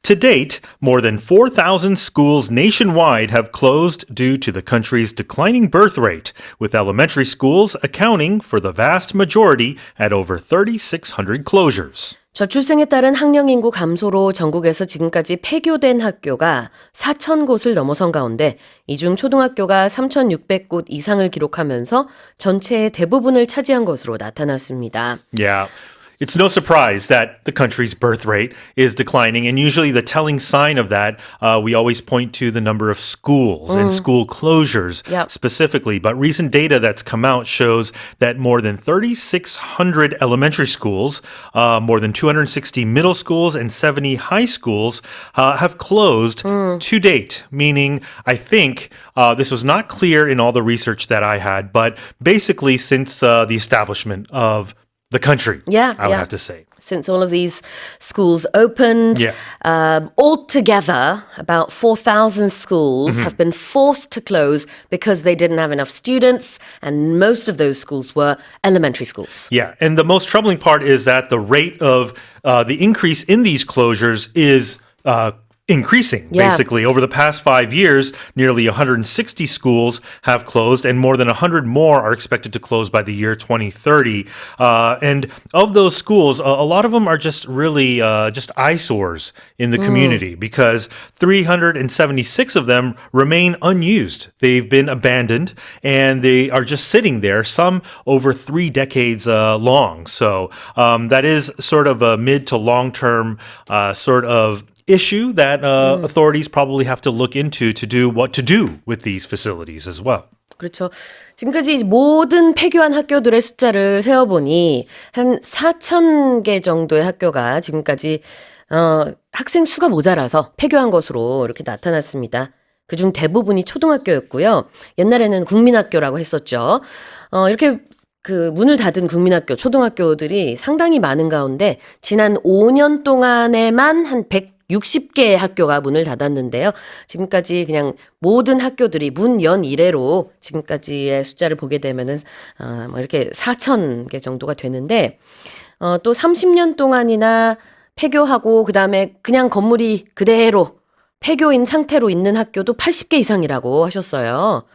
To date, more than 4,000 schools nationwide have closed due to the country's declining birth rate, with elementary schools accounting for the vast majority at over 3,600 closures. 저출생에 따른 학령 인구 감소로 전국에서 지금까지 폐교된 학교가 4,000곳을 넘어선 가운데 이 중 초등학교가 3,600곳 이상을 기록하면서 전체의 대부분을 차지한 것으로 나타났습니다. Yeah. It's no surprise that the country's birth rate is declining, and usually the telling sign of that, we always point to the number of schools and school closures specifically. But recent data that's come out shows that more than 3,600 elementary schools, more than 260 middle schools, and 70 high schools have closed to date, meaning I think this was not clear in all the research that I had, but basically since the establishment of the country, I would have to say. Since all of these schools opened, altogether, about 4,000 schools have been forced to close because they didn't have enough students, and most of those schools were elementary schools. Yeah, and the most troubling part is that the rate of the increase in these closures is increasing, basically. Over the past 5 years, nearly 160 schools have closed, and more than 100 more are expected to close by the year 2030. And of those schools, a lot of them are just really just eyesores in the community because 376 of them remain unused. They've been abandoned, and they are just sitting there, some over 3 decades long. So that is sort of a mid to long-term sort of issue that authorities probably have to look into to do what to do with these facilities as well. 그렇죠. 지금까지 모든 폐교한 학교들의 숫자를 세어보니 한 4,000개 정도의 학교가 지금까지 학생 수가 모자라서 폐교한 것으로 이렇게 나타났습니다. 그중 대부분이 초등학교였고요. 옛날에는 국민학교라고 했었죠. 이렇게 그 문을 닫은 국민학교, 초등학교들이 상당히 많은 가운데 지난 5년 동안에만 한 160개의 학교가 문을 닫았는데요. 지금까지 그냥 모든 학교들이 문 연 이래로 지금까지의 숫자를 보게 되면은 뭐 이렇게 4,000개 정도가 되는데 또 30년 동안이나 폐교하고 그다음에 그냥 건물이 그대로 폐교인 상태로 있는 학교도 80개 이상이라고 하셨어요.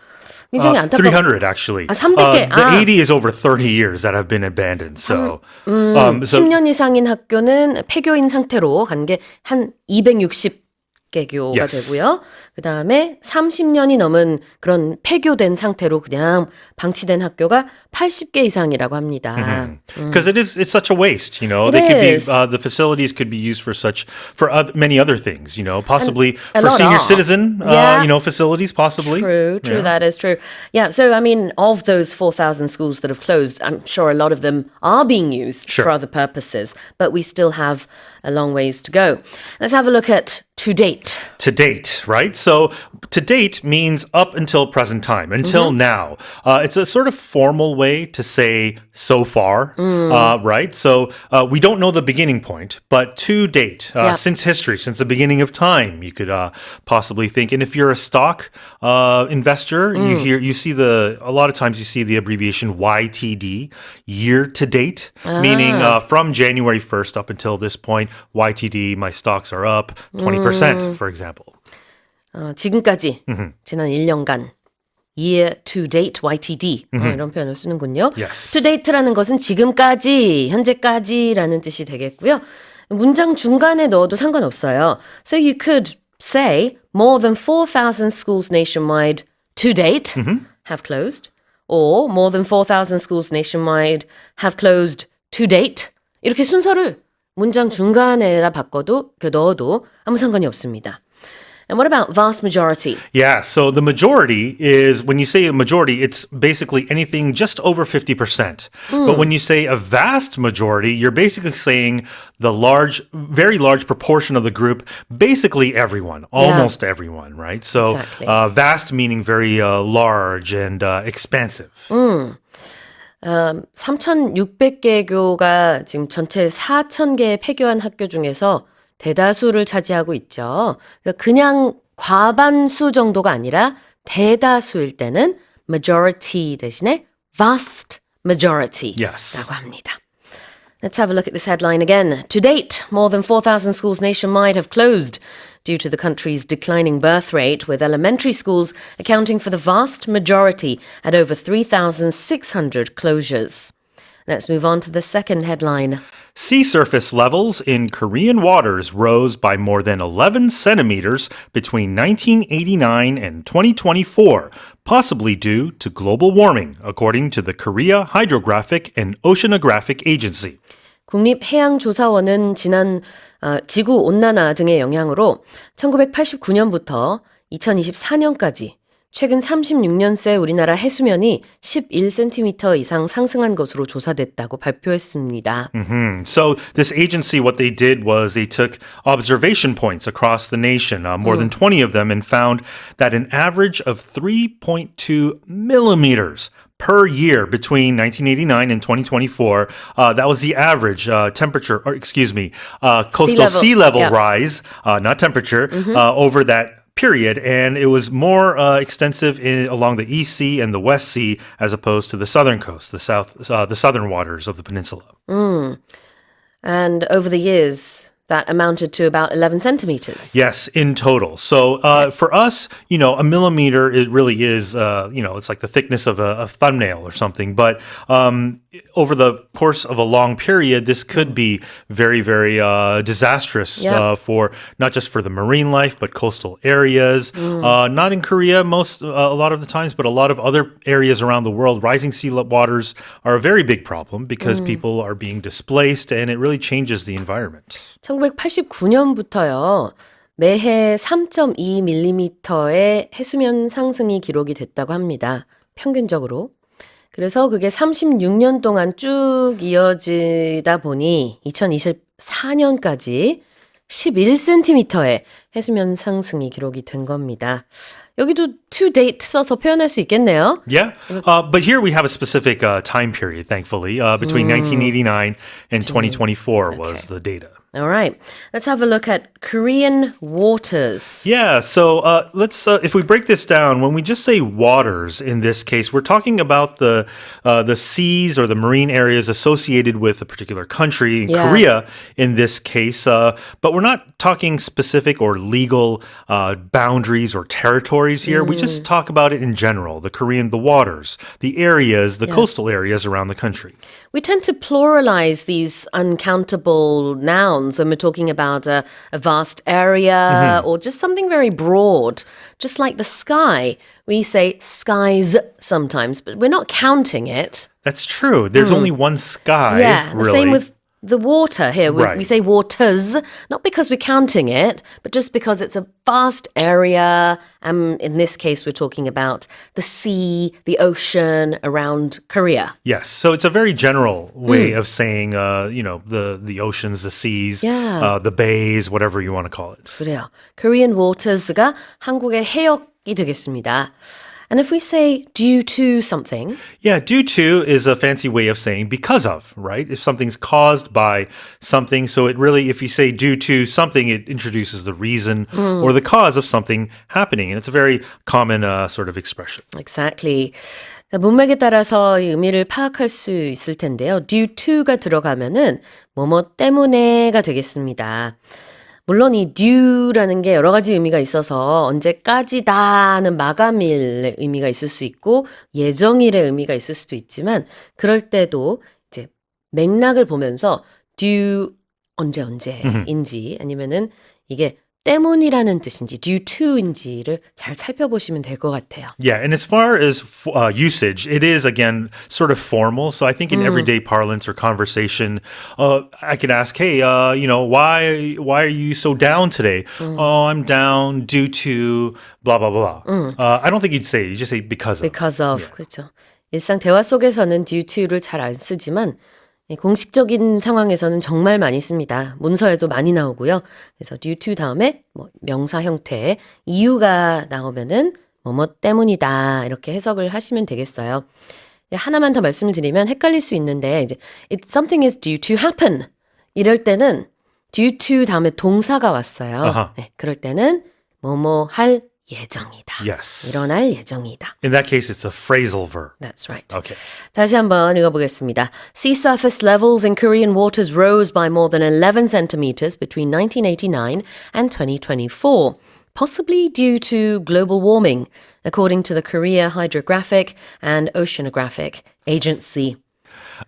굉장히 안타깝 300 actually. 300개. The 80 is over 30 years that have been abandoned. So, so 10년 이상인 학교는 폐교인 상태로 간 게 한 260개교가 되고요. 그다음에 30년이 넘은 그런 폐교된 상태로 그냥 방치된 학교가 80개 이상이라고 합니다. Because it's such a waste, you know. It They could be is. the facilities could be used for many other things, you know, possibly a for lot senior are. citizen, Yeah. you know, facilities possibly. True, Yeah. that is true. Yeah, so I mean, of those 4,000 schools that have closed, I'm sure a lot of them are being used Sure. for other purposes, but we still have a long ways to go. Let's have a look at to date. To date, right? So to date means up until present time, until now. It's a sort of formal way to say so far, right? So we don't know the beginning point, but to date, since history, since the beginning of time, you could possibly think. And if you're a stock investor, you see a lot of times you see the abbreviation YTD, year to date, meaning from January 1st up until this point, YTD, my stocks are up 20%, for example. 지금까지 지난 1년간 year to date, YTD 이런 표현을 쓰는군요. Yes. To date라는 것은 지금까지, 현재까지라는 뜻이 되겠고요. 문장 중간에 넣어도 상관없어요. So you could say more than 4,000 schools nationwide to date have closed, or more than 4,000 schools nationwide have closed to date. 이렇게 순서를 문장 중간에다 넣어도 아무 상관이 없습니다. And what about vast majority? Yeah, so the majority is, when you say a majority, it's basically anything just over 50%. But when you say a vast majority, you're basically saying the very large proportion of the group, basically everyone, almost everyone, right? So Exactly. Vast meaning very large and expansive. 3,600개 교가 지금 전체 4,000개 폐교한 학교 중에서 대다수를 차지하고 있죠. 그러니까 그냥 과반수 정도가 아니라 대다수일 때는 majority 대신에 vast majority라고 Yes. 합니다. Let's have a look at this headline again. To date, more than 4,000 schools nationwide have closed due to the country's declining birth rate, with elementary schools accounting for the vast majority at over 3,600 closures. Let's move on to the second headline. Sea surface levels in Korean waters rose by more than 11 centimeters between 1989 and 2024, possibly due to global warming, according to the Korea Hydrographic and Oceanographic Agency. 국립해양조사원은 지난 지구 온난화 등의 영향으로 1989년부터 2024년까지 최근 36년 새 우리나라 해수면이 11cm 이상 상승한 것으로 조사됐다고 발표했습니다. So this agency, what they did was they took observation points across the nation, more than 20 of them, and found that an average of 3.2 millimeters per year between 1989 and 2024. That was the average temperature, or excuse me, coastal sea level rise, not temperature, over that period, and it was more extensive along the East Sea and the West Sea as opposed to the southern coast, the southern waters of the peninsula. And over the years, that amounted to about 11 centimeters. Yes, in total. So for us, a millimeter, it really is, it's like the thickness of a thumbnail or something. But over the course of a long period, this could be very, very disastrous for not just for the marine life, but coastal areas. Not in Korea a lot of the times, but a lot of other areas around the world. Rising sea waters are a very big problem because people are being displaced, and it really changes the environment. 1989년부터요. 매해 3.2mm의 해수면 상승이 기록이 됐다고 합니다. 평균적으로. 그래서 그게 36년 동안 쭉 이어지다 보니 2024년까지 11cm의 해수면 상승이 기록이 된 겁니다. 여기도 to date 써서 표현할 수 있겠네요. Yeah, but here we have a specific time period, thankfully. Between 1989 and 2024 was the data. All right. Let's have a look at Korean waters. Yeah, so let's if we break this down, when we just say waters in this case, we're talking about the seas or the marine areas associated with a particular country, Korea in this case, but we're not talking specific or legal boundaries or territories here. We just talk about it in general, the waters, the areas, the coastal areas around the country. We tend to pluralize these uncountable nouns when we're talking about a vast area or just something very broad. Just like the sky, we say skies sometimes, but we're not counting it. That's true. There's only one sky, Yeah, really. same with the water here. We say waters, not because we're counting it, but just because it's a vast area. In this case, we're talking about the sea, the ocean around Korea. Yes, so it's a very general way of saying, the oceans, the seas, the bays, whatever you want to call it. 그래요. Korean waters가 한국의 해역이 되겠습니다. And if we say due to something, Yeah, due to is a fancy way of saying because of, right? If something's caused by something, so it really, if you say due to something, it introduces the reason or the cause of something happening. And it's a very common sort of expression. exactly. 문맥에 따라서 이 의미를 파악할 수 있을 텐데요. due to가 들어가면은 뭐뭐 때문에가 되겠습니다. 물론 이 due라는 게 여러 가지 의미가 있어서 언제까지다는 마감일의 의미가 있을 수 있고 예정일의 의미가 있을 수도 있지만 그럴 때도 이제 맥락을 보면서 due 언제인지 아니면은 이게 때문이라는 뜻인지 due to인지를 잘 살펴보시면 될 것 같아요. Yeah, and as far as usage, it is, again, sort of formal. So I think in everyday parlance or conversation, I could ask, hey, why are you so down today? Oh, I'm down due to blah, blah, blah. I don't think you'd say, you just say because of. Because of, 그렇죠. 일상 대화 속에서는 due to를 잘 안 쓰지만 공식적인 상황에서는 정말 많이 씁니다. 문서에도 많이 나오고요. 그래서 due to 다음에 명사 형태의 이유가 나오면은 뭐뭐 때문이다 이렇게 해석을 하시면 되겠어요. 하나만 더 말씀을 드리면 헷갈릴 수 있는데 이제 something is due to happen 이럴 때는 due to 다음에 동사가 왔어요. 네, 그럴 때는 뭐뭐 할 예정이다. Yes. 일어날 예정이다. In that case, it's a phrasal verb. That's right. Okay. 다시 한번 읽어보겠습니다. Sea surface levels in Korean waters rose by more than 11 centimeters between 1989 and 2024, possibly due to global warming, according to the Korea Hydrographic and Oceanographic Agency.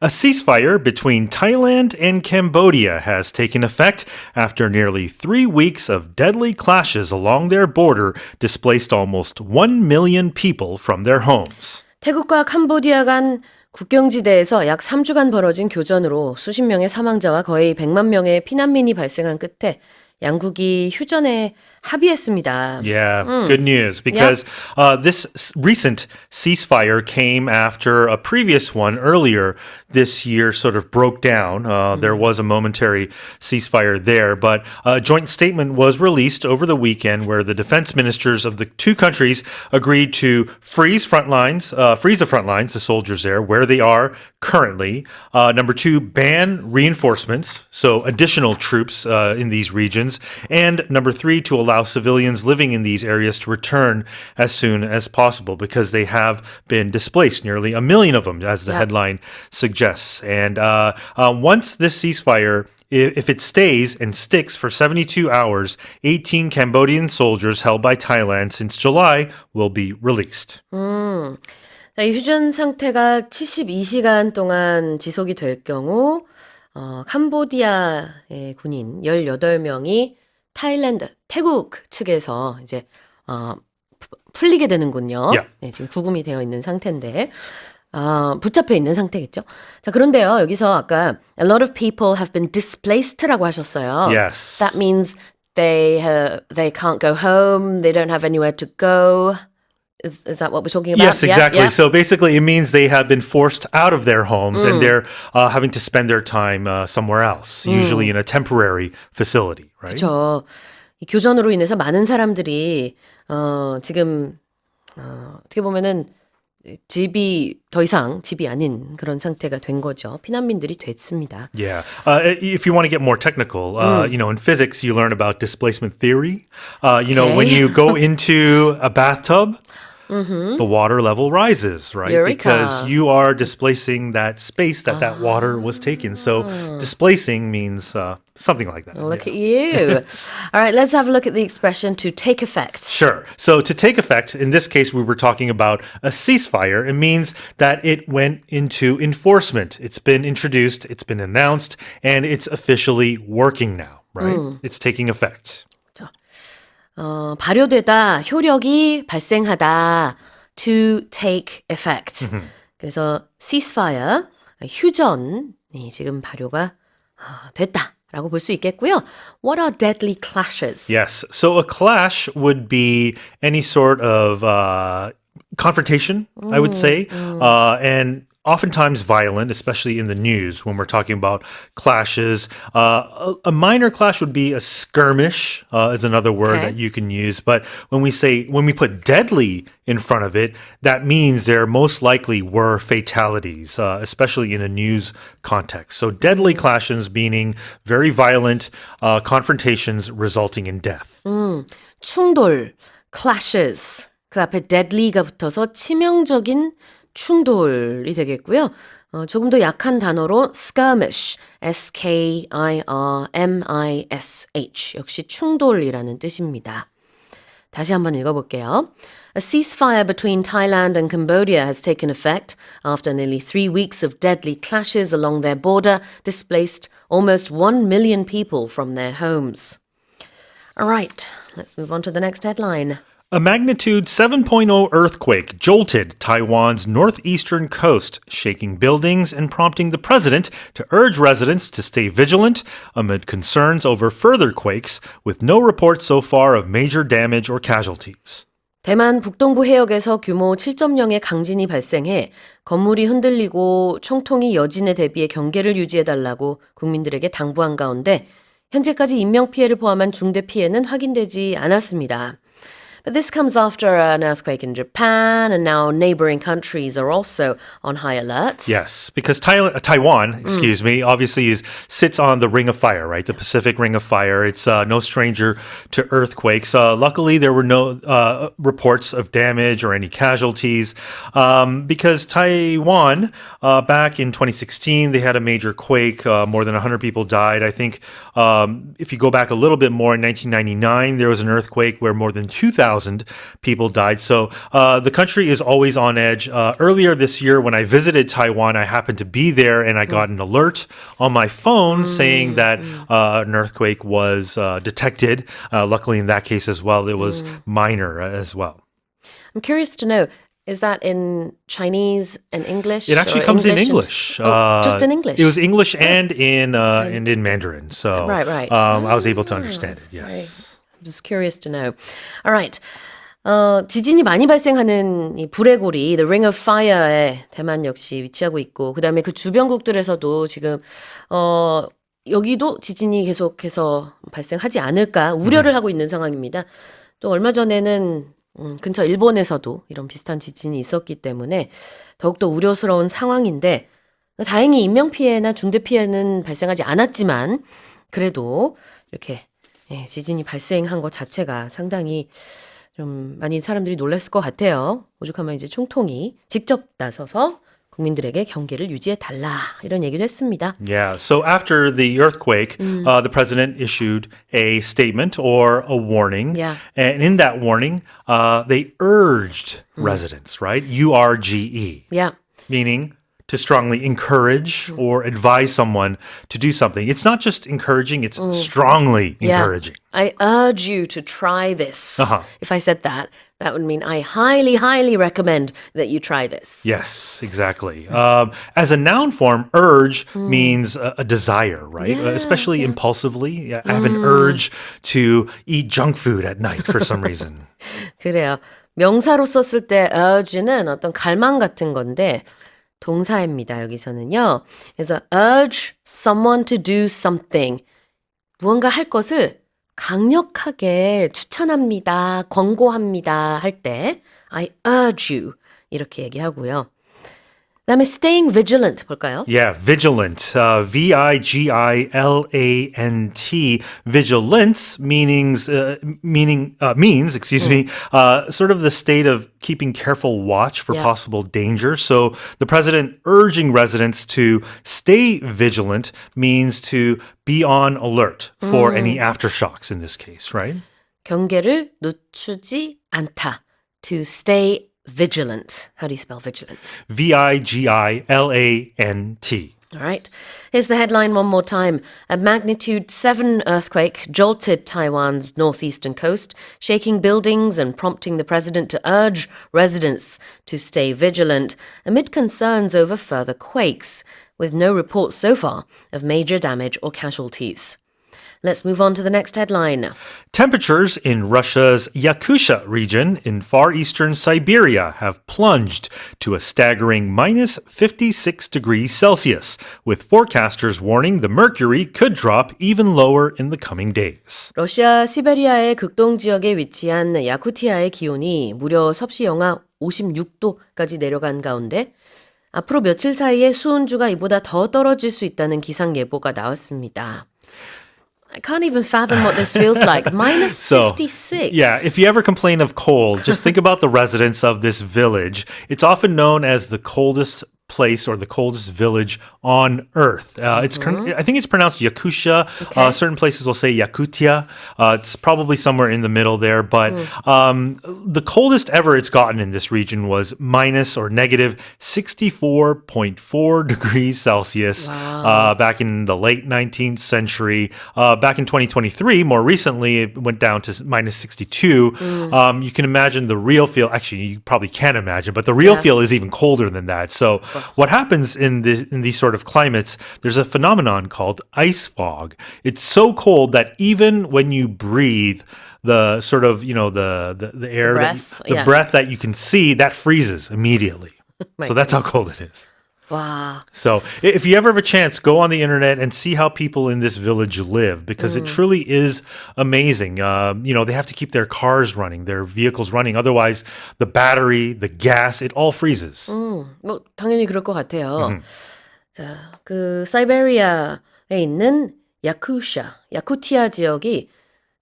A ceasefire between Thailand and Cambodia has taken effect after nearly 3 weeks of deadly clashes along their border displaced almost 1 million people from their homes. 태국과 캄보디아 간 국경지대에서 약 3주간 벌어진 교전으로 수십 명의 사망자와 거의 100만 명의 피난민이 발생한 끝에 양국이 휴전에 합의했습니다. Yeah, good news because this recent ceasefire came after a previous one earlier this year sort of broke down. There was a momentary ceasefire there, but a joint statement was released over the weekend where the defense ministers of the two countries agreed to freeze the front lines, the soldiers there, where they are currently. Number two, ban reinforcements, so additional troops in these regions. And number three, to allow civilians living in these areas to return as soon as possible because they have been displaced, nearly 1 million of them, as the headline suggests. And once this ceasefire, if it stays and sticks for 72 hours, 18 Cambodian soldiers held by Thailand since July will be released. 자, 이 휴전 상태가 72시간 동안 지속이 될 경우 캄보디아의 군인 18명이 태국 측에서 이제 풀리게 되는군요. Yeah. 네, 지금 구금이 되어 있는 상태인데 붙잡혀 있는 상태겠죠. 자, 그런데요. 여기서 아까 a lot of people have been displaced라고 하셨어요. Yes. That means they can't go home, they don't have anywhere to go. Is that what we're talking about? Yes, exactly. Yeah? So basically, it means they have been forced out of their homes and they're having to spend their time somewhere else, usually in a temporary facility, right? 그렇죠. 이 교전으로 인해서 많은 사람들이 지금 어떻게 보면은 집이 더 이상 집이 아닌 그런 상태가 된 거죠. 피난민들이 됐습니다. Yeah. If you want to get more technical, in physics, you learn about displacement theory. When you go into a bathtub, the water level rises, right? Eureka. Because you are displacing that space that water was taken. So displacing means something like that. Look at you. All right, let's have a look at the expression to take effect. Sure. So to take effect, in this case, we were talking about a ceasefire. It means that it went into enforcement. It's been introduced, it's been announced, and it's officially working now, right? It's taking effect. 발효되다, 효력이 발생하다, to take effect. 그래서 ceasefire, 휴전이 지금 발효가 됐다라고 볼 수 있겠고요. What are deadly clashes? Yes. So a clash would be any sort of confrontation, I would say, and oftentimes violent, especially in the news when we're talking about clashes. A minor clash would be a skirmish, is another word Okay. that you can use. But when we put deadly in front of it, that means there most likely were fatalities, especially in a news context. So deadly clashes meaning very violent confrontations resulting in death. 충돌, clashes. 그 앞에 deadly가 붙어서 치명적인 충돌이 되겠고요. 조금 더 약한 단어로 skirmish, skirmish, 역시 충돌이라는 뜻입니다. 다시 한번 읽어볼게요. A ceasefire between Thailand and Cambodia has taken effect after nearly 3 weeks of deadly clashes along their border displaced almost 1 million people from their homes. All right, let's move on to the next headline. A magnitude 7.0 earthquake jolted Taiwan's northeastern coast, shaking buildings and prompting the president to urge residents to stay vigilant amid concerns over further quakes, with no reports so far of major damage or casualties. 대만 북동부 해역에서 규모 7.0의 강진이 발생해 건물이 흔들리고 총통이 여진에 대비해 경계를 유지해달라고 국민들에게 당부한 가운데 현재까지 인명피해를 포함한 중대 피해는 확인되지 않았습니다. But this comes after an earthquake in Japan, and now neighboring countries are also on high alert. Yes, because Taiwan, excuse me, obviously sits on the Ring of Fire, right? The Pacific Ring of Fire. It's no stranger to earthquakes. Luckily, there were no reports of damage or any casualties because Taiwan, back in 2016, they had a major quake. More than 100 people died. I think if you go back a little bit more, in 1999, there was an earthquake where more than 2,000 people died. So the country is always on edge. Earlier this year, when I visited Taiwan, I happened to be there and I got an alert on my phone saying that an earthquake was detected. Luckily, in that case as well, it was minor as well. I'm curious to know, is that in Chinese and English? It actually or comes in English? English. Just in English? It was English and in Mandarin. So Right. I was able to understand it. Yes. I'm just curious to know. All right. 지진이 많이 발생하는 이 불의 고리, The Ring of Fire에 대만 역시 위치하고 있고, 그 다음에 그 주변국들에서도 지금, 여기도 지진이 계속해서 발생하지 않을까 우려를 하고 있는 상황입니다. 또 얼마 전에는 근처 일본에서도 이런 비슷한 지진이 있었기 때문에 더욱더 우려스러운 상황인데, 다행히 인명피해나 중대피해는 발생하지 않았지만, 그래도 이렇게 지진이 발생한 것 자체가 상당히 좀 많이 사람들이 놀랐을 것 같아요. 오죽하면 이제 총통이 직접 나서서 국민들에게 경계를 유지해 달라 이런 얘기도 했습니다. Yeah. So after the earthquake, the president issued a statement or a warning. Yeah. And in that warning, they urged residents, right? URGE, Yeah. meaning to strongly encourage or advise someone to do something. It's not just encouraging, it's strongly encouraging. I urge you to try this. Uh-huh. If I said that, that would mean I highly, highly recommend that you try this. Yes, exactly. As a noun form, urge means a desire, right? Especially impulsively. I have an urge to eat junk food at night for some reason. 그래요. 명사로 썼을 때 urge는 어떤 갈망 같은 건데 동사입니다. 여기서는요. 그래서 urge someone to do something. 무언가 할 것을 강력하게 추천합니다. 권고합니다. 할 때 I urge you 이렇게 얘기하고요. 그다음에 staying vigilant 볼까요? Yeah, vigilant. Vigilant. Vigilance means, sort of the state of keeping careful watch for possible danger. So the president urging residents to stay vigilant means to be on alert for any aftershocks in this case, right? 경계를 늦추지 않다. To stay vigilant. How do you spell vigilant? Vigilant. All right. Here's the headline one more time. A magnitude 7 earthquake jolted Taiwan's northeastern coast, shaking buildings and prompting the president to urge residents to stay vigilant amid concerns over further quakes, with no reports so far of major damage or casualties. Let's move on to the next headline. Temperatures in Russia's Yakutia region in far eastern Siberia have plunged to a staggering minus 56 degrees Celsius, with forecasters warning the mercury could drop even lower in the coming days. 러시아 시베리아의 극동 지역에 위치한 야쿠티아의 기온이 무려 섭씨 영하 56도까지 내려간 가운데 앞으로 며칠 사이에 수온주가 이보다 더 떨어질 수 있다는 기상 예보가 나왔습니다. I can't even fathom what this feels like. Minus 56. Yeah, if you ever complain of cold, just think about the residents of this village. It's often known as the coldest place or the coldest village on earth. I think it's pronounced Yakutia. Okay. Certain places will say Yakutia. It's probably somewhere in the middle there. But the coldest ever it's gotten in this region was minus or negative 64.4 degrees Celsius back in the late 19th century. Back in 2023, more recently, it went down to minus 62. You can imagine the real feel. Actually, you probably can't imagine, but the real feel is even colder than that. So what happens in these sort of climates, there's a phenomenon called ice fog. It's so cold that even when you breathe, the sort of, the air, breath, breath that you can see, that freezes immediately. So that's how cold it is. 와. So if you ever have a chance, go on the internet and see how people in this village live because it truly is amazing. They have to keep their cars running, their vehicles running. Otherwise, the battery, the gas, it all freezes. 뭐 당연히 그럴 것 같아요. 자, 그 사이베리아에 있는 야쿠티아 지역이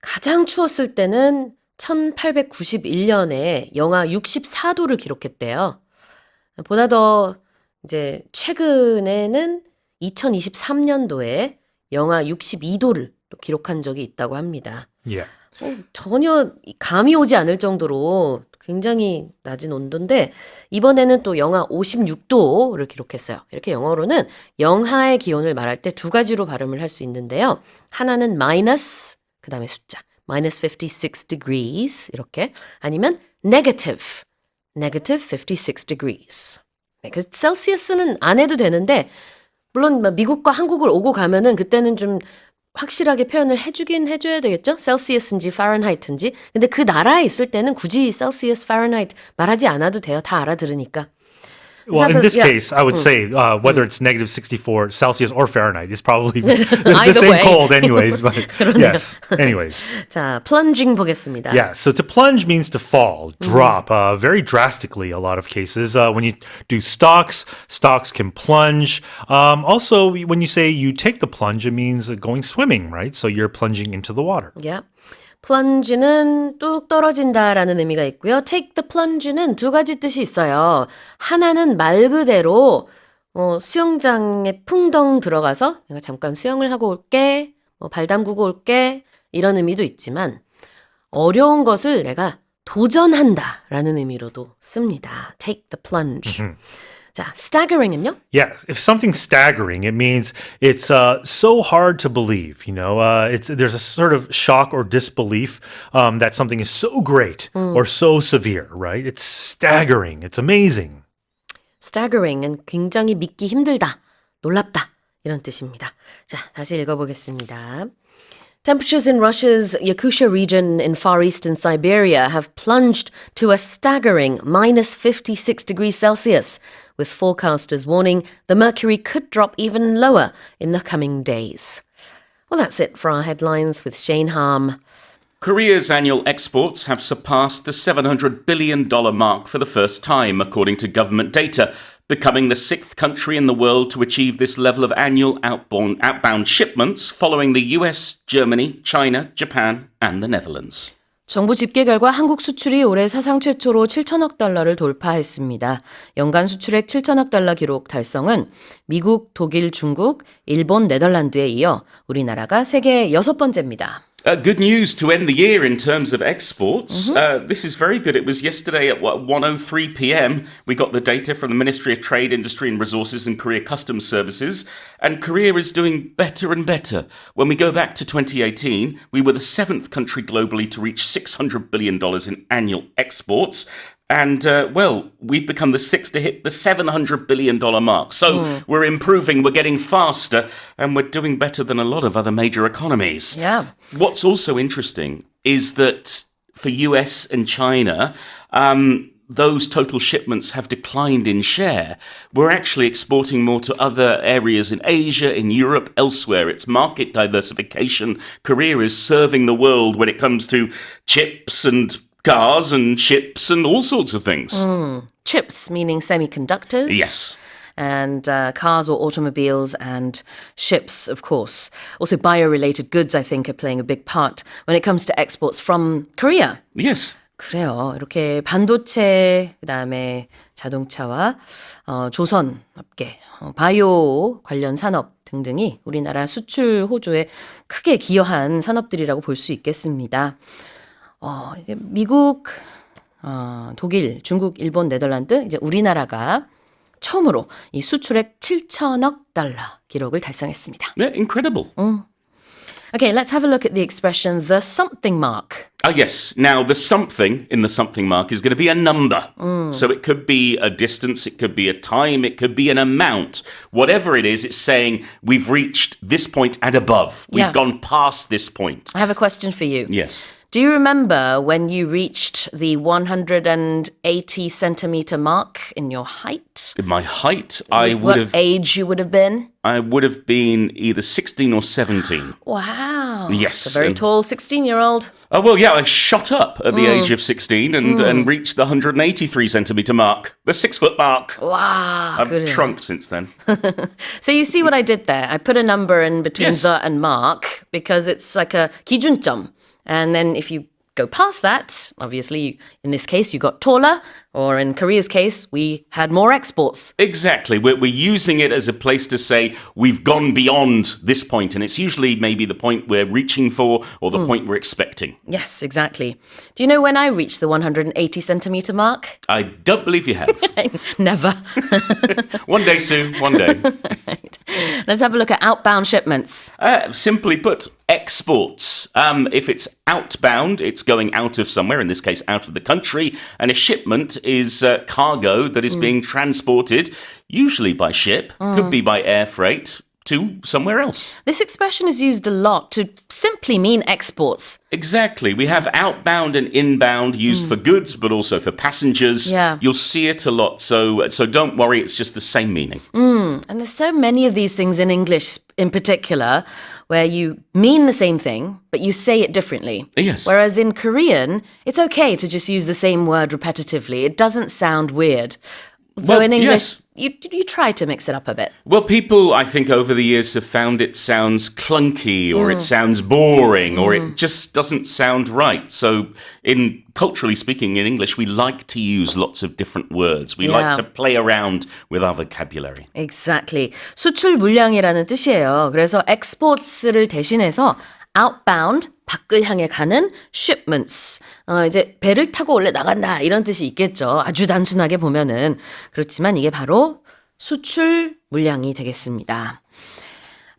가장 추웠을 때는 1891년에 영하 64도를 기록했대요. 보다 더 이제 최근에는 2023년도에 영하 62도를 또 기록한 적이 있다고 합니다. Yeah. 전혀 감이 오지 않을 정도로 굉장히 낮은 온도인데 이번에는 또 영하 56도를 기록했어요. 이렇게 영어로는 영하의 기온을 말할 때 두 가지로 발음을 할 수 있는데요. 하나는 마이너스, 그 다음에 숫자. minus 56 degrees 이렇게 아니면 negative 56 degrees. 네, 그 셀시어스는 안 해도 되는데 물론 미국과 한국을 오고 가면은 그때는 좀 확실하게 표현을 해줘야 되겠죠? 셀시어스인지 파렌하이트인지. 근데 그 나라에 있을 때는 굳이 셀시어스, 파렌하이트 말하지 않아도 돼요. 다 알아들으니까. Well, in this case, I would say whether it's negative 64 Celsius or Fahrenheit, it's probably the same way. cold anyways. But yes, anyways. 자, plunging 보겠습니다. Yeah, so to plunge means to fall, drop, very drastically a lot of cases. When you do stocks can plunge. Also, when you say you take the plunge, it means going swimming, right? So you're plunging into the water. Yeah. plunge는 뚝 떨어진다라는 의미가 있고요. take the plunge는 두 가지 뜻이 있어요. 하나는 말 그대로 수영장에 풍덩 들어가서 내가 잠깐 수영을 하고 올게, 발 담그고 올게 이런 의미도 있지만 어려운 것을 내가 도전한다라는 의미로도 씁니다. take the plunge. 자, staggering은요? Yeah, if something's staggering, it means it's so hard to believe. There's a sort of shock or disbelief that something is so great or so severe, right? It's staggering. It's amazing. staggering은 굉장히 믿기 힘들다, 놀랍다 이런 뜻입니다. 자, 다시 읽어보겠습니다. Temperatures in Russia's Yakutia region in far eastern Siberia have plunged to a staggering minus 56 degrees Celsius, with forecasters warning the mercury could drop even lower in the coming days. Well, that's it for our headlines with Shane Harm. Korea's annual exports have surpassed the $700 billion mark for the first time, according to government data, becoming the sixth country in the world to achieve this level of annual outbound shipments, following the US, Germany, China, Japan, and the Netherlands. 정부 집계 결과 한국 수출이 올해 사상 최초로 7천억 달러를 돌파했습니다. 연간 수출액 7천억 달러 기록 달성은 미국, 독일, 중국, 일본, 네덜란드에 이어 우리나라가 세계 여섯 번째입니다. Good news to end the year in terms of exports. This is very good. It was yesterday at 1:03 p.m. We got the data from the Ministry of Trade, Industry and Resources and Korea Customs Services. And Korea is doing better and better. When we go back to 2018, we were the seventh country globally to reach $600 billion in annual exports. And, we've become the sixth to hit the $700 billion mark. So we're improving, we're getting faster, and we're doing better than a lot of other major economies. Yeah. What's also interesting is that for US and China, those total shipments have declined in share. We're actually exporting more to other areas in Asia, in Europe, elsewhere. It's market diversification. Korea is serving the world when it comes to chips and cars and ships and all sorts of things. Chips meaning semiconductors. Yes. And cars or automobiles and ships, of course. Also bio-related goods, I think, are playing a big part when it comes to exports from Korea. Yes. 그래요. 이렇게 반도체, 그다음에 자동차와 조선 업계, 바이오 관련 산업 등등이 우리나라 수출 호조에 크게 기여한 산업들이라고 볼 수 있겠습니다. 미국, 독일, 중국, 일본, 네덜란드, 이제 우리나라가 처음으로 이 수출액 7천억 달러 기록을 달성했습니다. Yeah, incredible. Okay, let's have a look at the expression the something mark. Yes. Now, the something in the something mark is going to be a number. So it could be a distance, it could be a time, it could be an amount. Whatever it is, it's saying we've reached this point and above. We've Yeah. gone past this point. I have a question for you. Yes. Do you remember when you reached the 180 centimeter mark in your height? In my height, I would What have age you would have been? I would have been either 16 or 17. Wow. Yes, It's a very and- tall 16-year-old. Oh, well, yeah, I shot up at the age of 16 and reached the 183 centimeter mark, the 6-foot mark. Wow. I've 그래요. shrunk since then. So you see what I did there? I put a number in between Yes. the and mark because it's like a 기준점. And then if you go past that, obviously, in this case, you got taller, or in Korea's case, we had more exports. Exactly. We're using it as a place to say we've gone beyond this point, and it's usually maybe the point we're reaching for or the point we're expecting. Yes, exactly. Do you know when I reached the 180 centimeter mark? I don't believe you have. Never. One day, Sue, one day. Right. Let's have a look at outbound shipments. Simply put, exports. If it's outbound, it's going out of somewhere, in this case, out of the country, and a shipment is cargo that is being transported, usually by ship, could be by air freight, to somewhere else. This expression is used a lot to simply mean exports. Exactly. We have outbound and inbound used for goods, but also for passengers. Yeah. You'll see it a lot, so don't worry, it's just the same meaning. And there's so many of these things in English in particular where you mean the same thing, but you say it differently. Yes. Whereas in Korean, it's okay to just use the same word repetitively. It doesn't sound weird. Though Well, in English, yes. you try to mix it up a bit. Well, people, I think, over the years have found it sounds clunky or it sounds boring or it just doesn't sound right. So, culturally speaking, in English, we like to use lots of different words. We Yeah. like to play around with our vocabulary. Exactly. 수출 물량이라는 뜻이에요. 그래서 exports를 대신해서 outbound, 밖을 향해 가는 shipments. 이제 배를 타고 원래 나간다 이런 뜻이 있겠죠. 아주 단순하게 보면은. 그렇지만 이게 바로 수출 물량이 되겠습니다.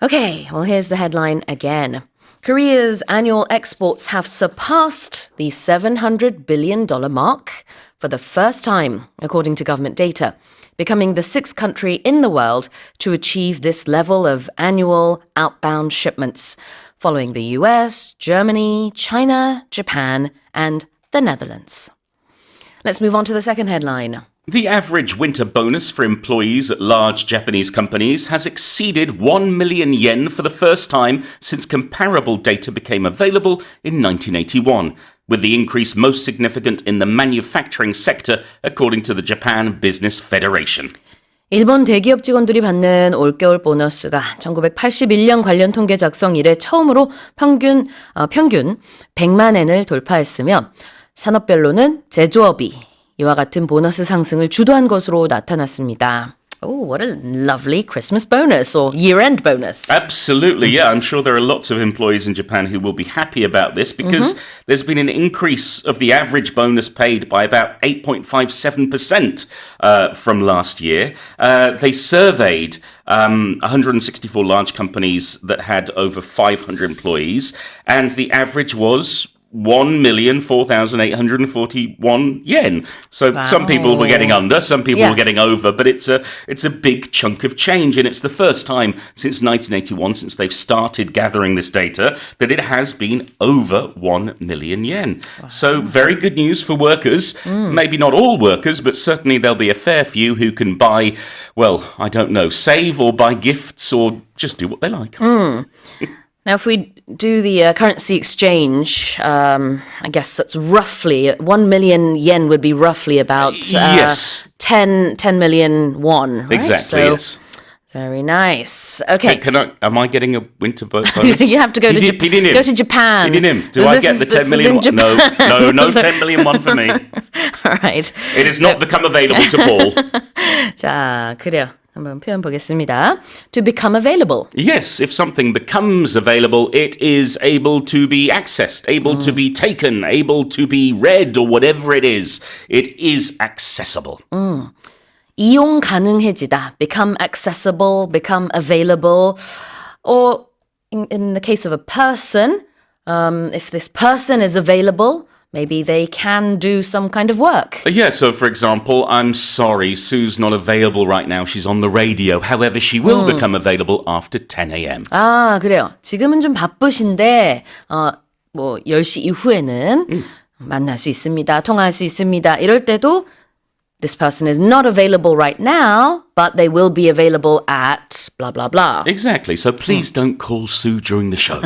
Okay, well here's the headline again. Korea's annual exports have surpassed the $700 billion mark for the first time, according to government data, becoming the 6th country in the world to achieve this level of annual outbound shipments, following the US, Germany, China, Japan, and the Netherlands. Let's move on to the second headline. The average winter bonus for employees at large Japanese companies has exceeded 1 million yen for the first time since comparable data became available in 1981, with the increase most significant in the manufacturing sector, according to the Japan Business Federation. 일본 대기업 직원들이 받는 올겨울 보너스가 1981년 관련 통계 작성 이래 처음으로 평균 100만 엔을 돌파했으며 산업별로는 제조업이 이와 같은 보너스 상승을 주도한 것으로 나타났습니다. Oh, what a lovely Christmas bonus or year-end bonus. Absolutely, yeah. I'm sure there are lots of employees in Japan who will be happy about this because there's been an increase of the average bonus paid by about 8.57% from last year. They surveyed 164 large companies that had over 500 employees, and the average was 1,004,841 yen. So some people were getting under, some people were getting over, but it's a big chunk of change, and it's the first time since 1981, since they've started gathering this data, that it has been over 1 million yen. So very good news for workers. Maybe not all workers, but certainly there'll be a fair few who can buy, well, I don't know, save or buy gifts or just do what they like. Now, if we do the currency exchange, I guess that's roughly 1 million yen would be roughly about Yes. 10 million won, right? Exactly, So, yes. very nice. Okay. Am I getting a winter bonus? You have to go to Japan. Do I This get is- the this 10 is million? in Japan. No 10 million one for me. All right. It has not become available to Paul. 자, 그래요. 한번 표현 보겠습니다. To become available. Yes, if something becomes available, it is able to be accessed, able to be taken, able to be read, or whatever it is. It is accessible. 이용 가능해지다. Become accessible, become available. Or in the case of a person, if this person is available, maybe they can do some kind of work. Yeah, so for example, I'm sorry, Sue's not available right now. She's on the radio. However, she will become available after 10 a.m. 아, 그래요. 지금은 좀 바쁘신데, 뭐 10시 이후에는 만날 수 있습니다. 통화할 수 있습니다. 이럴 때도 This person is not available right now, but they will be available at blah, blah, blah. Exactly. So please don't call Sue during the show.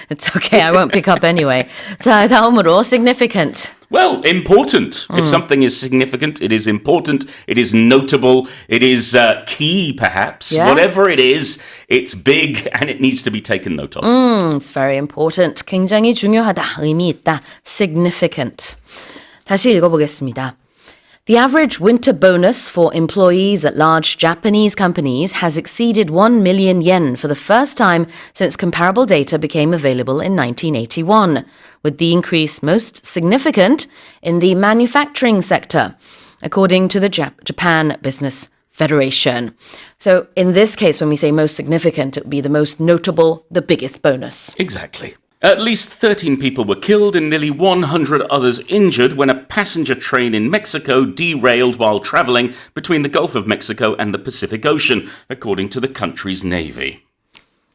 It's okay. I won't pick up anyway. 자, 다음으로 significant. Well, important. If something is significant, it is important, it is notable, it is key, perhaps. Yeah. Whatever it is, it's big and it needs to be taken note of. It's very important. 굉장히 중요하다. 의미 있다. significant. 다시 읽어보겠습니다. The average winter bonus for employees at large Japanese companies has exceeded 1 million yen for the first time since comparable data became available in 1981, with the increase most significant in the manufacturing sector, according to the Japan Business Federation. So in this case, when we say most significant, it would be the most notable, the biggest bonus. Exactly. At least 13 people were killed and nearly 100 others injured when a passenger train in Mexico derailed while traveling between the Gulf of Mexico and the Pacific Ocean, according to the country's navy.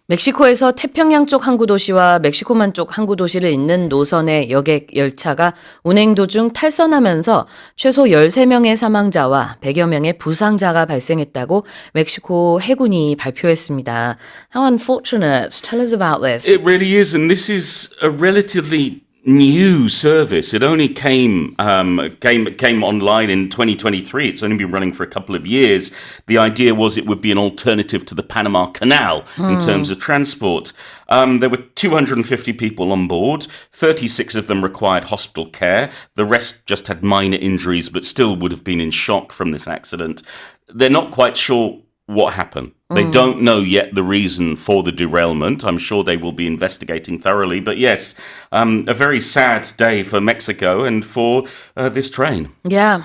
멕시코에서 태평양 쪽 항구 도시와 멕시코만 쪽 항구 도시를 잇는 노선의 여객 열차가 운행 도중 탈선하면서 최소 13명의 사망자와 100여 명의 부상자가 발생했다고 멕시코 해군이 발표했습니다. How unfortunate. Tell us about this. It really is, and this is a relatively new service. It only came online in 2023. It's only been running for a couple of years. The idea was it would be an alternative to the Panama Canal in terms of transport. There were 250 people on board. 36 of them required hospital care. The rest just had minor injuries, but still would have been in shock from this accident. They're not quite sure what happened. They don't know yet the reason for the derailment. I'm sure they will be investigating thoroughly. But yes, a very sad day for Mexico and for this train. Yeah.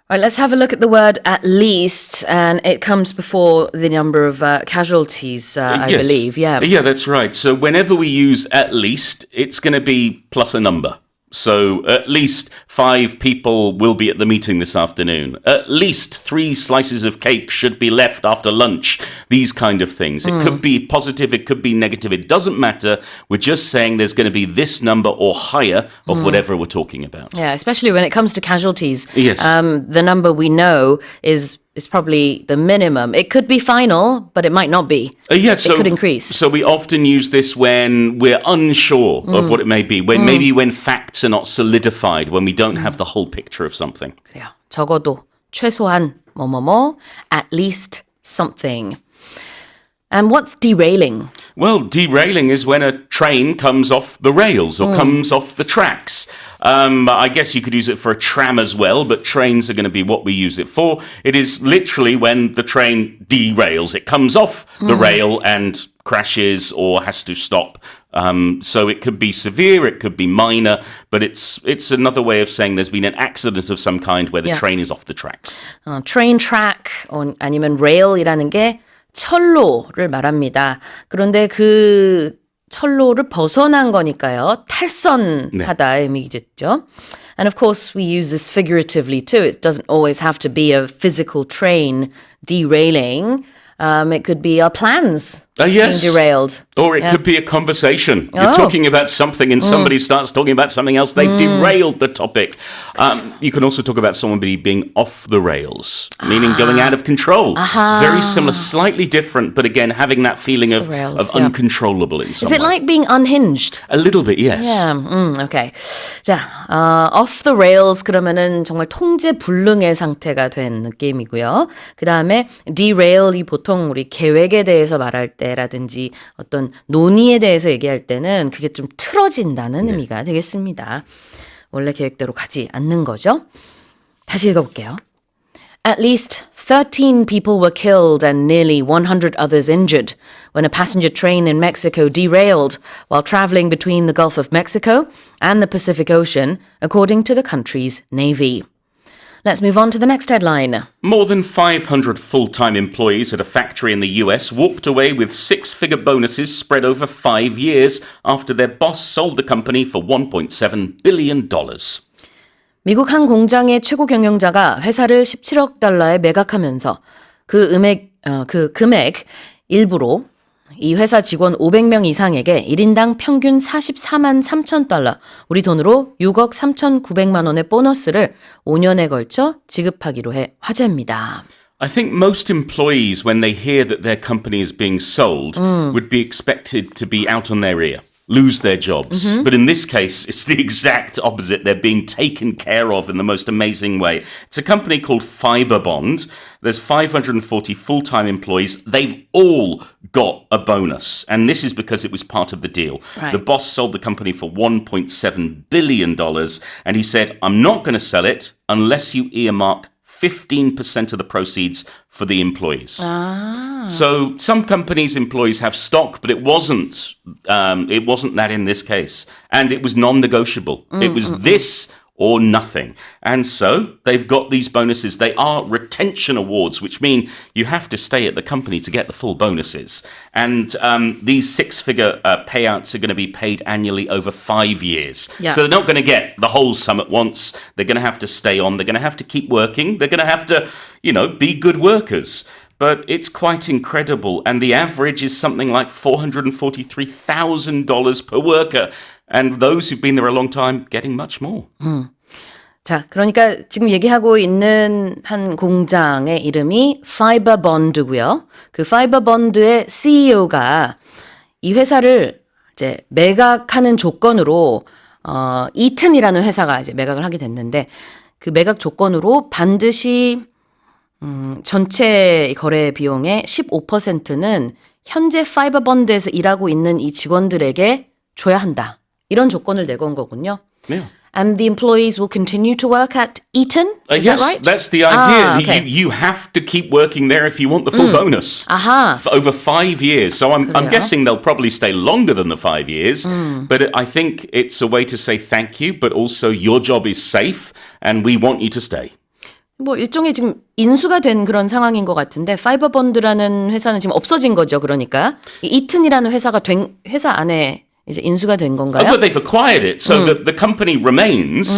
All right, let's have a look at the word at least, and it comes before the number of casualties, I Yes. believe. Yeah. Yeah, that's right. So whenever we use at least, it's going to be plus a number. So at least 5 people will be at the meeting this afternoon. At least 3 slices of cake should be left after lunch. These kind of things. It could be positive, it could be negative. It doesn't matter. We're just saying there's going to be this number or higher of whatever we're talking about. Yeah, especially when it comes to casualties. Yes. The number we know is probably the minimum. It could be final, but it might not be. Yes, it could increase. So we often use this when we're unsure of what it may be. When maybe when facts are not solidified, when we don't have the whole picture of something. 그래요. 적어도 최소한 뭐뭐뭐, at least something. And what's derailing? Well, derailing is when a train comes off the rails or comes off the tracks. I guess you could use it for a tram as well, but trains are going to be what we use it for. It is literally when the train derails. It comes off the rail and crashes or has to stop. So it could be severe, it could be minor, but it's another way of saying there's been an accident of some kind where the train is off the tracks. train track 아니면 rail이라는 게 철로를 말합니다. 그런데 그 철로를 벗어난 거니까요. 탈선하다 의미겠죠. And of course, we use this figuratively too. It doesn't always have to be a physical train derailing. It could be our plans Yes. being derailed. Or it could be a conversation. You're talking about something and somebody starts talking about something else. They've derailed the topic. You can also talk about somebody being off the rails, meaning going out of control. Very similar, slightly different, but again, having that feeling of uncontrollable in some Is it way. like being unhinged? A little bit, yes. Yeah, okay. 자, off the rails 그러면은 정말 통제 불능의 상태가 된 느낌이고요. 그 다음에 derail이 보통 우리 계획에 대해서 말할 때라든지 어떤 논의에 대해서 얘기할 때는 그게 좀 틀어진다는 의미가 되겠습니다. 원래 계획대로 가지 않는 거죠. 다시 읽어볼게요. At least 13 people were killed and nearly 100 others injured when a passenger train in Mexico derailed while traveling between the Gulf of Mexico and the Pacific Ocean, according to the country's navy. Let's move on to the next headline. More than 500 full-time employees at a factory in the US walked away with 6-figure bonuses spread over 5 years after their boss sold the company for $1.7 billion. 미국 한 공장의 최고 경영자가 회사를 17억 달러에 매각하면서 그 금액 일부로 이 회사 직원 500명 이상에게 1인당 평균 44만 3천 달러, 우리 돈으로 6억 3,900만 원의 보너스를 5년에 걸쳐 지급하기로 해 화제입니다. I think most employees, when they hear that their company is being sold, would be expected to be out on their ear, lose their jobs. But in this case, it's the exact opposite. They're being taken care of in the most amazing way. It's a company called Fiberbond. There's 540 full-time employees. They've all got a bonus. And this is because it was part of the deal. Right. The boss sold the company for $1.7 billion. And he said, I'm not going to sell it unless you earmark 15% of the proceeds for the employees. So some companies' employees have stock, but it wasn't that in this case. And it was non-negotiable. It was this or nothing. And so they've got these bonuses. They are retention awards, which mean you have to stay at the company to get the full bonuses. And these six-figure payouts are going to be paid annually over 5 years. Yeah. So they're not going to get the whole sum at once. They're going to have to stay on. They're going to have to keep working. They're going to have to, be good workers. But it's quite incredible. And the average is something like $443,000 per worker. And those who've been there a long time getting much more. 자, 그러니까 지금 얘기하고 있는 한 공장의 이름이 파이버번드고요. 그 파이버번드의 CEO가 이 회사를 이제 매각하는 조건으로 이튼이라는 회사가 이제 매각을 하게 됐는데 그 매각 조건으로 반드시 전체 거래 비용의 15%는 현재 파이버번드에서 일하고 있는 이 직원들에게 줘야 한다. 이런 조건을 내건 거군요. Yeah. And the employees will continue to work at Eton? Is Yes, that right? that's the idea. Okay. You have to keep working there if you want the full bonus. 아하. For over 5 years. So I'm 그래요? guessing they'll probably stay longer than the 5 years. But I think it's a way to say thank you, but also your job is safe and we want you to stay. 뭐 일종의 지금 인수가 된 그런 상황인 것 같은데 파이버번드라는 회사는 지금 없어진 거죠. 그러니까 이 이튼이라는 회사가 회사 안에 이제 인수가 된 건가요? But they've acquired it, so the company remains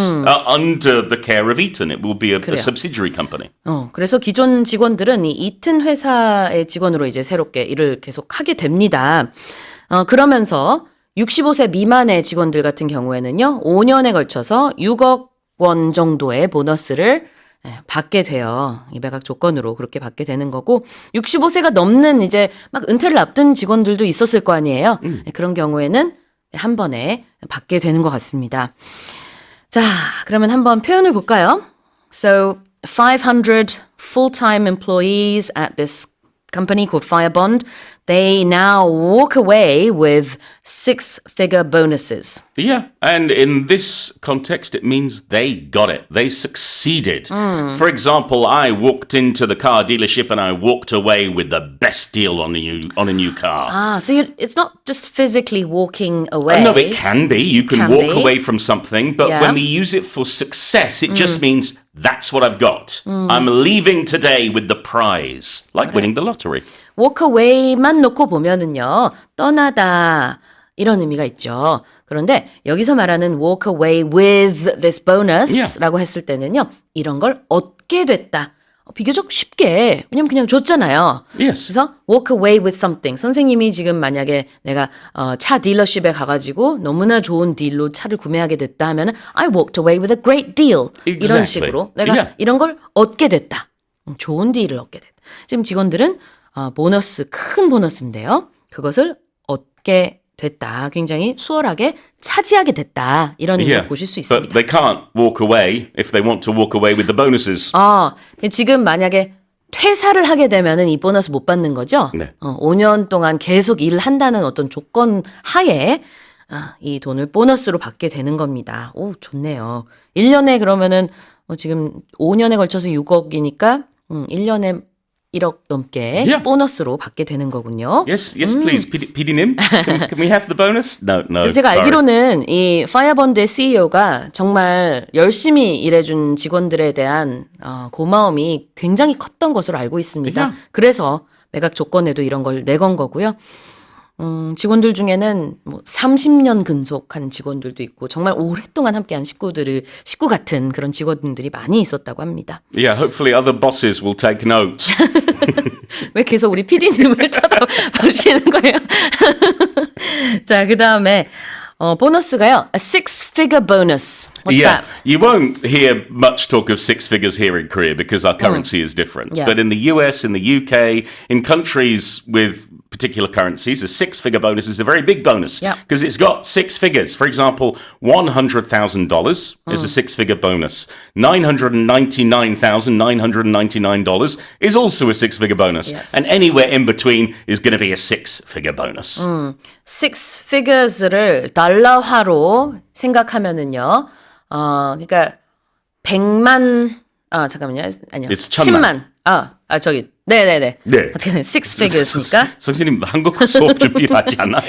under the care of Eton. It will be a subsidiary company. 그래서 기존 직원들은 이 이튼 회사의 직원으로 이제 새롭게 일을 계속 하게 됩니다. 그러면서 65세 미만의 직원들 같은 경우에는요, 5년에 걸쳐서 6억 원 정도의 보너스를 받게 돼요. 이 매각 조건으로 그렇게 받게 되는 거고 65세가 넘는 이제 막 은퇴를 앞둔 직원들도 있었을 거 아니에요. 그런 경우에는 한 번에 받게 되는 것 같습니다. 자, 그러면 한번 표현을 볼까요? So, 500 full-time employees at this company called Firebond, they now walk away with 6-figure bonuses. Yeah, and in this context, it means they got it. They succeeded. For example, I walked into the car dealership and I walked away with the best deal on a new car. So it's not just physically walking away. No, it can be. You can Can walk be. away from something, but Yeah. when we use it for success, it just means that's what I've got. I'm leaving today with the prize, like winning the lottery. walk away만 놓고 보면은요, 떠나다 이런 의미가 있죠. 그런데 여기서 말하는 walk away with this bonus라고 했을 때는요, 이런 걸 얻게 됐다. 비교적 쉽게, 왜냐면 그냥 줬잖아요. Yes. 그래서 walk away with something. 선생님이 지금 만약에 내가 차 딜러십에 가가지고 너무나 좋은 딜로 차를 구매하게 됐다 하면은 I walked away with a great deal. 이런 Exactly. 식으로 내가 Yeah. 이런 걸 얻게 됐다. 좋은 딜을 얻게 됐다. 지금 직원들은 보너스, 큰 보너스인데요. 그것을 얻게 됐다. 굉장히 수월하게 차지하게 됐다. 이런 의미를 보실 수 but 있습니다. they can't walk away if they want to walk away with the bonuses. 지금 만약에 퇴사를 하게 되면은 이 보너스 못 받는 거죠? 네. 5년 동안 계속 일을 한다는 어떤 조건 하에 이 돈을 보너스로 받게 되는 겁니다. 오, 좋네요. 1년에 그러면은 지금 5년에 걸쳐서 6억이니까 1년에 1억 넘게 Yeah. 보너스로 받게 되는 거군요. Yes, please, PD님. Can we have the bonus? No. 그래서 제가 sorry. 알기로는 이 파이어번드의 CEO가 정말 열심히 일해준 직원들에 대한 고마움이 굉장히 컸던 것으로 알고 있습니다. Yeah. 그래서 매각 조건에도 이런 걸 내건 거고요. 직원들 중에는 뭐 30년 근속한 직원들도 있고 정말 오랫동안 함께한 식구 같은 그런 직원들이 많이 있었다고 합니다. Yeah, hopefully other bosses will take notes. 왜 계속 우리 PD님을 쳐다보시는 거예요? 자, 그 다음에 보너스가요. A six-figure bonus. What's Yeah, that? you won't hear much talk of six figures here in Korea because our currency is different. Yeah. But in the US, in the UK, in countries with particular currencies, a six-figure bonus is a very big bonus Yeah. because it's got six figures. For example, $100,000 is a six-figure bonus. $999,999 is also a six-figure bonus. Yes. And anywhere in between is going to be a six-figure bonus. six figures를 달러화로 생각하면은요. 그러니까 100만 잠깐만요. 아니요. It's 1000만. 10만. 저기. 네네네. 네. 어떻게 six figures니까? 선생님 한국어 수업 준비하지 않나요?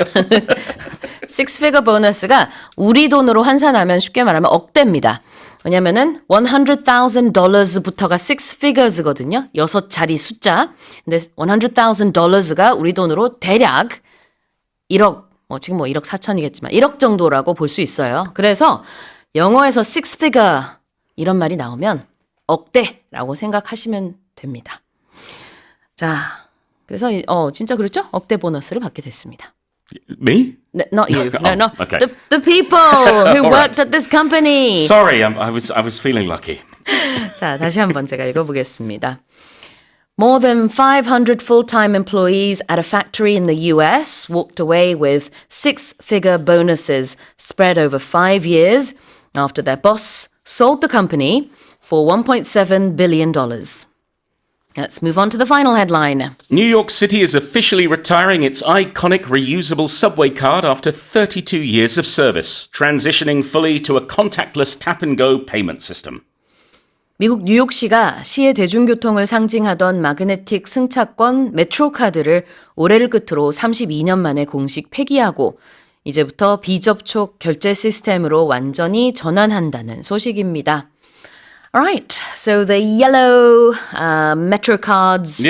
six figure 보너스가 우리 돈으로 환산하면 쉽게 말하면 억대입니다. 왜냐면은 $100,000부터가 six figures거든요. 6자리 숫자. 근데 $100,000가 우리 돈으로 대략 1억, 지금 1억 4천이겠지만 1억 정도라고 볼 수 있어요. 그래서 영어에서 six figure 이런 말이 나오면 억대라고 생각하시면 됩니다. 자, 그래서 진짜 그렇죠? 억대 보너스를 받게 됐습니다. Me? No, not you. No. okay. The people who worked at this company. Sorry, I was feeling lucky. 자, 다시 한번 제가 읽어보겠습니다. More than 500 full-time employees at a factory in the US walked away with six-figure bonuses spread over 5 years after their boss sold the company for $1.7 billion. Let's move on to the final headline. New York City is officially retiring its iconic reusable subway card after 32 years of service, transitioning fully to a contactless tap-and-go payment system. 미국 뉴욕시가 시의 대중교통을 상징하던 마그네틱 승차권 메트로카드를 올해를 끝으로 32년 만에 공식 폐기하고 이제부터 비접촉 결제 시스템으로 완전히 전환한다는 소식입니다. Alright, so the yellow Metro cards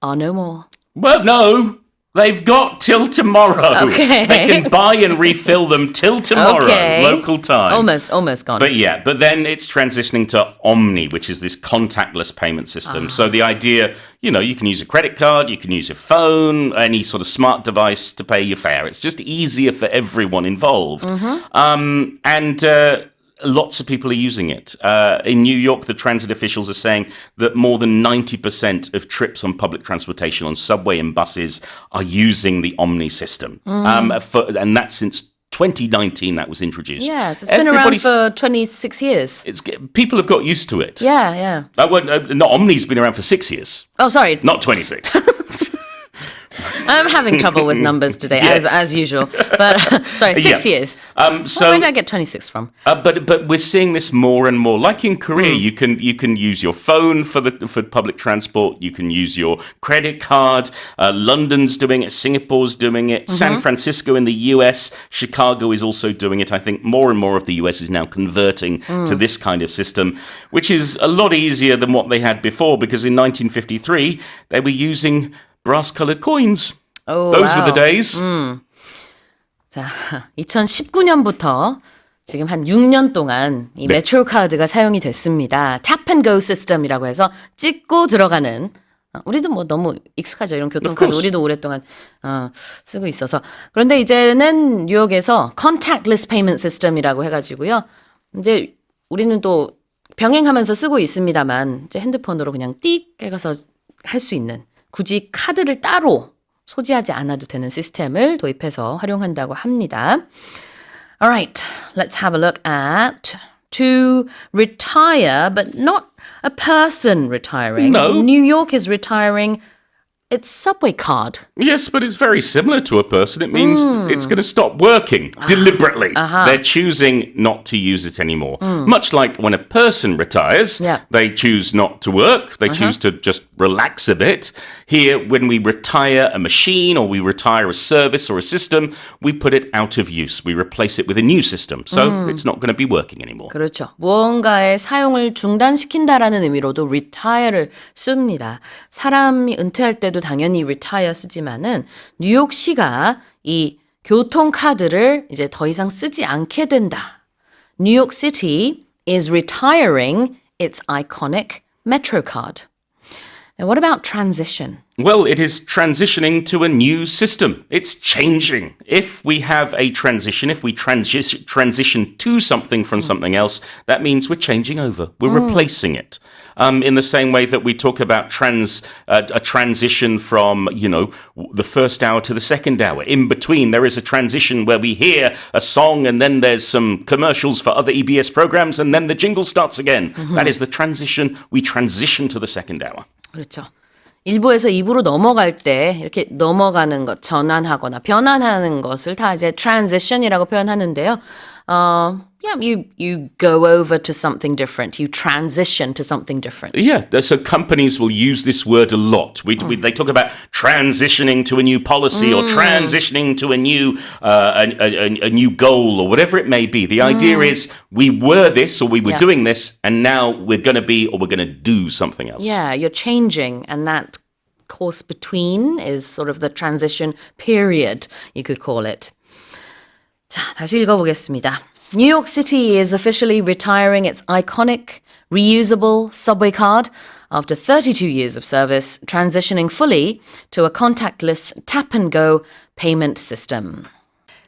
are no more. Well, no. They've got till tomorrow. Okay. They can buy and refill them till tomorrow, Okay. local time. Almost gone. But then it's transitioning to Omni, which is this contactless payment system. So the idea, you can use a credit card, you can use your phone, any sort of smart device to pay your fare. It's just easier for everyone involved. Lots of people are using it. In New York, the transit officials are saying that more than 90% of trips on public transportation, on subway and buses, are using the Omni system. And that's since 2019 that was introduced. Yes, it's been around for 26 years. People have got used to it. Yeah. No, Omni's been around for 6 years, Oh, sorry. not 26. I'm having trouble with numbers today, Yes. as usual. But sorry, 6 Yeah. years. So, Where did I get 26 from? but we're seeing this more and more. Like in Korea, you can use your phone for public transport. You can use your credit card. London's doing it. Singapore's doing it. San Francisco in the US. Chicago is also doing it. I think more and more of the US is now converting to this kind of system, which is a lot easier than what they had before. Because in 1953, they were using brass-colored coins. Oh, Those were wow. the days. 자, 2019년부터 지금 한 6년 동안 이 메트로 카드가 사용이 됐습니다. Tap and Go 시스템이라고 해서 찍고 들어가는 우리도 너무 익숙하죠. 이런 교통카드 우리도 오랫동안 쓰고 있어서. 그런데 이제는 뉴욕에서 Contactless Payment System이라고 해가지고요. 이제 우리는 또 병행하면서 쓰고 있습니다만 이제 핸드폰으로 그냥 띡 해가서 할 수 있는 굳이 카드를 따로 소지하지 않아도 되는 시스템을 도입해서 활용한다고 합니다. Alright, let's have a look at to retire, but not a person retiring. No. New York is retiring its subway card. Yes, but it's very similar to a person. It means it's going to stop working deliberately. They're choosing not to use it anymore. Much like when a person retires, Yeah. they choose not to work. They choose to just relax a bit. Here, when we retire a machine or we retire a service or a system, we put it out of use. We replace it with a new system. So it's not going to be working anymore. 그렇죠. 무언가의 사용을 중단시킨다라는 의미로도 retire를 씁니다. 사람이 은퇴할 때도 당연히 retire 쓰지만은 뉴욕시가 이 교통카드를 이제 더 이상 쓰지 않게 된다. New York City is retiring its iconic MetroCard. Now, what about transition? Well, it is transitioning to a new system. It's changing. If we have a transition, if we transition to something from something else, that means we're changing over. We're replacing it. In the same way that we talk about a transition from, the first hour to the second hour. In between, there is a transition where we hear a song and then there's some commercials for other EBS programs and then the jingle starts again. That is the transition. We transition to the second hour. 그렇죠. 1부에서 2부로 넘어갈 때 이렇게 넘어가는 것, 전환하거나 변환하는 것을 다 이제 transition이라고 표현하는데요. You go over to something different. You transition to something different. Yeah, so companies will use this word a lot. They talk about transitioning to a new policy or transitioning to a new goal or whatever it may be. The idea is we were this or we were doing this and now we're going to be or we're going to do something else. Yeah, you're changing and that course between is sort of the transition period, you could call it. 자, 다시 읽어보겠습니다. New York City is officially retiring its iconic, reusable subway card after 32 years of service, transitioning fully to a contactless tap-and-go payment system.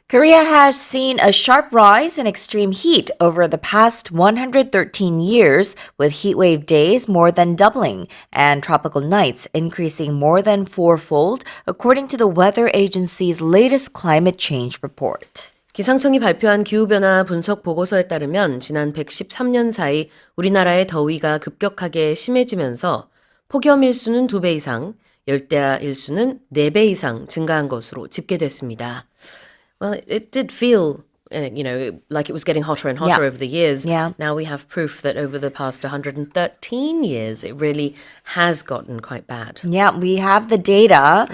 Korea has seen a sharp rise in extreme heat over the past 113 years, with heatwave days more than doubling and tropical nights increasing more than fourfold, according to the weather agency's latest climate change report. 기상청이 발표한 기후변화 분석 보고서에 따르면 지난 113년 사이 우리나라의 더위가 급격하게 심해지면서 폭염 일수는 2배 이상, 열대야 일수는 4배 이상 증가한 것으로 집계됐습니다. Well, it did feel, like it was getting hotter and hotter over the years. Yeah. Now we have proof that over the past 113 years, it really has gotten quite bad. Yeah, we have the data.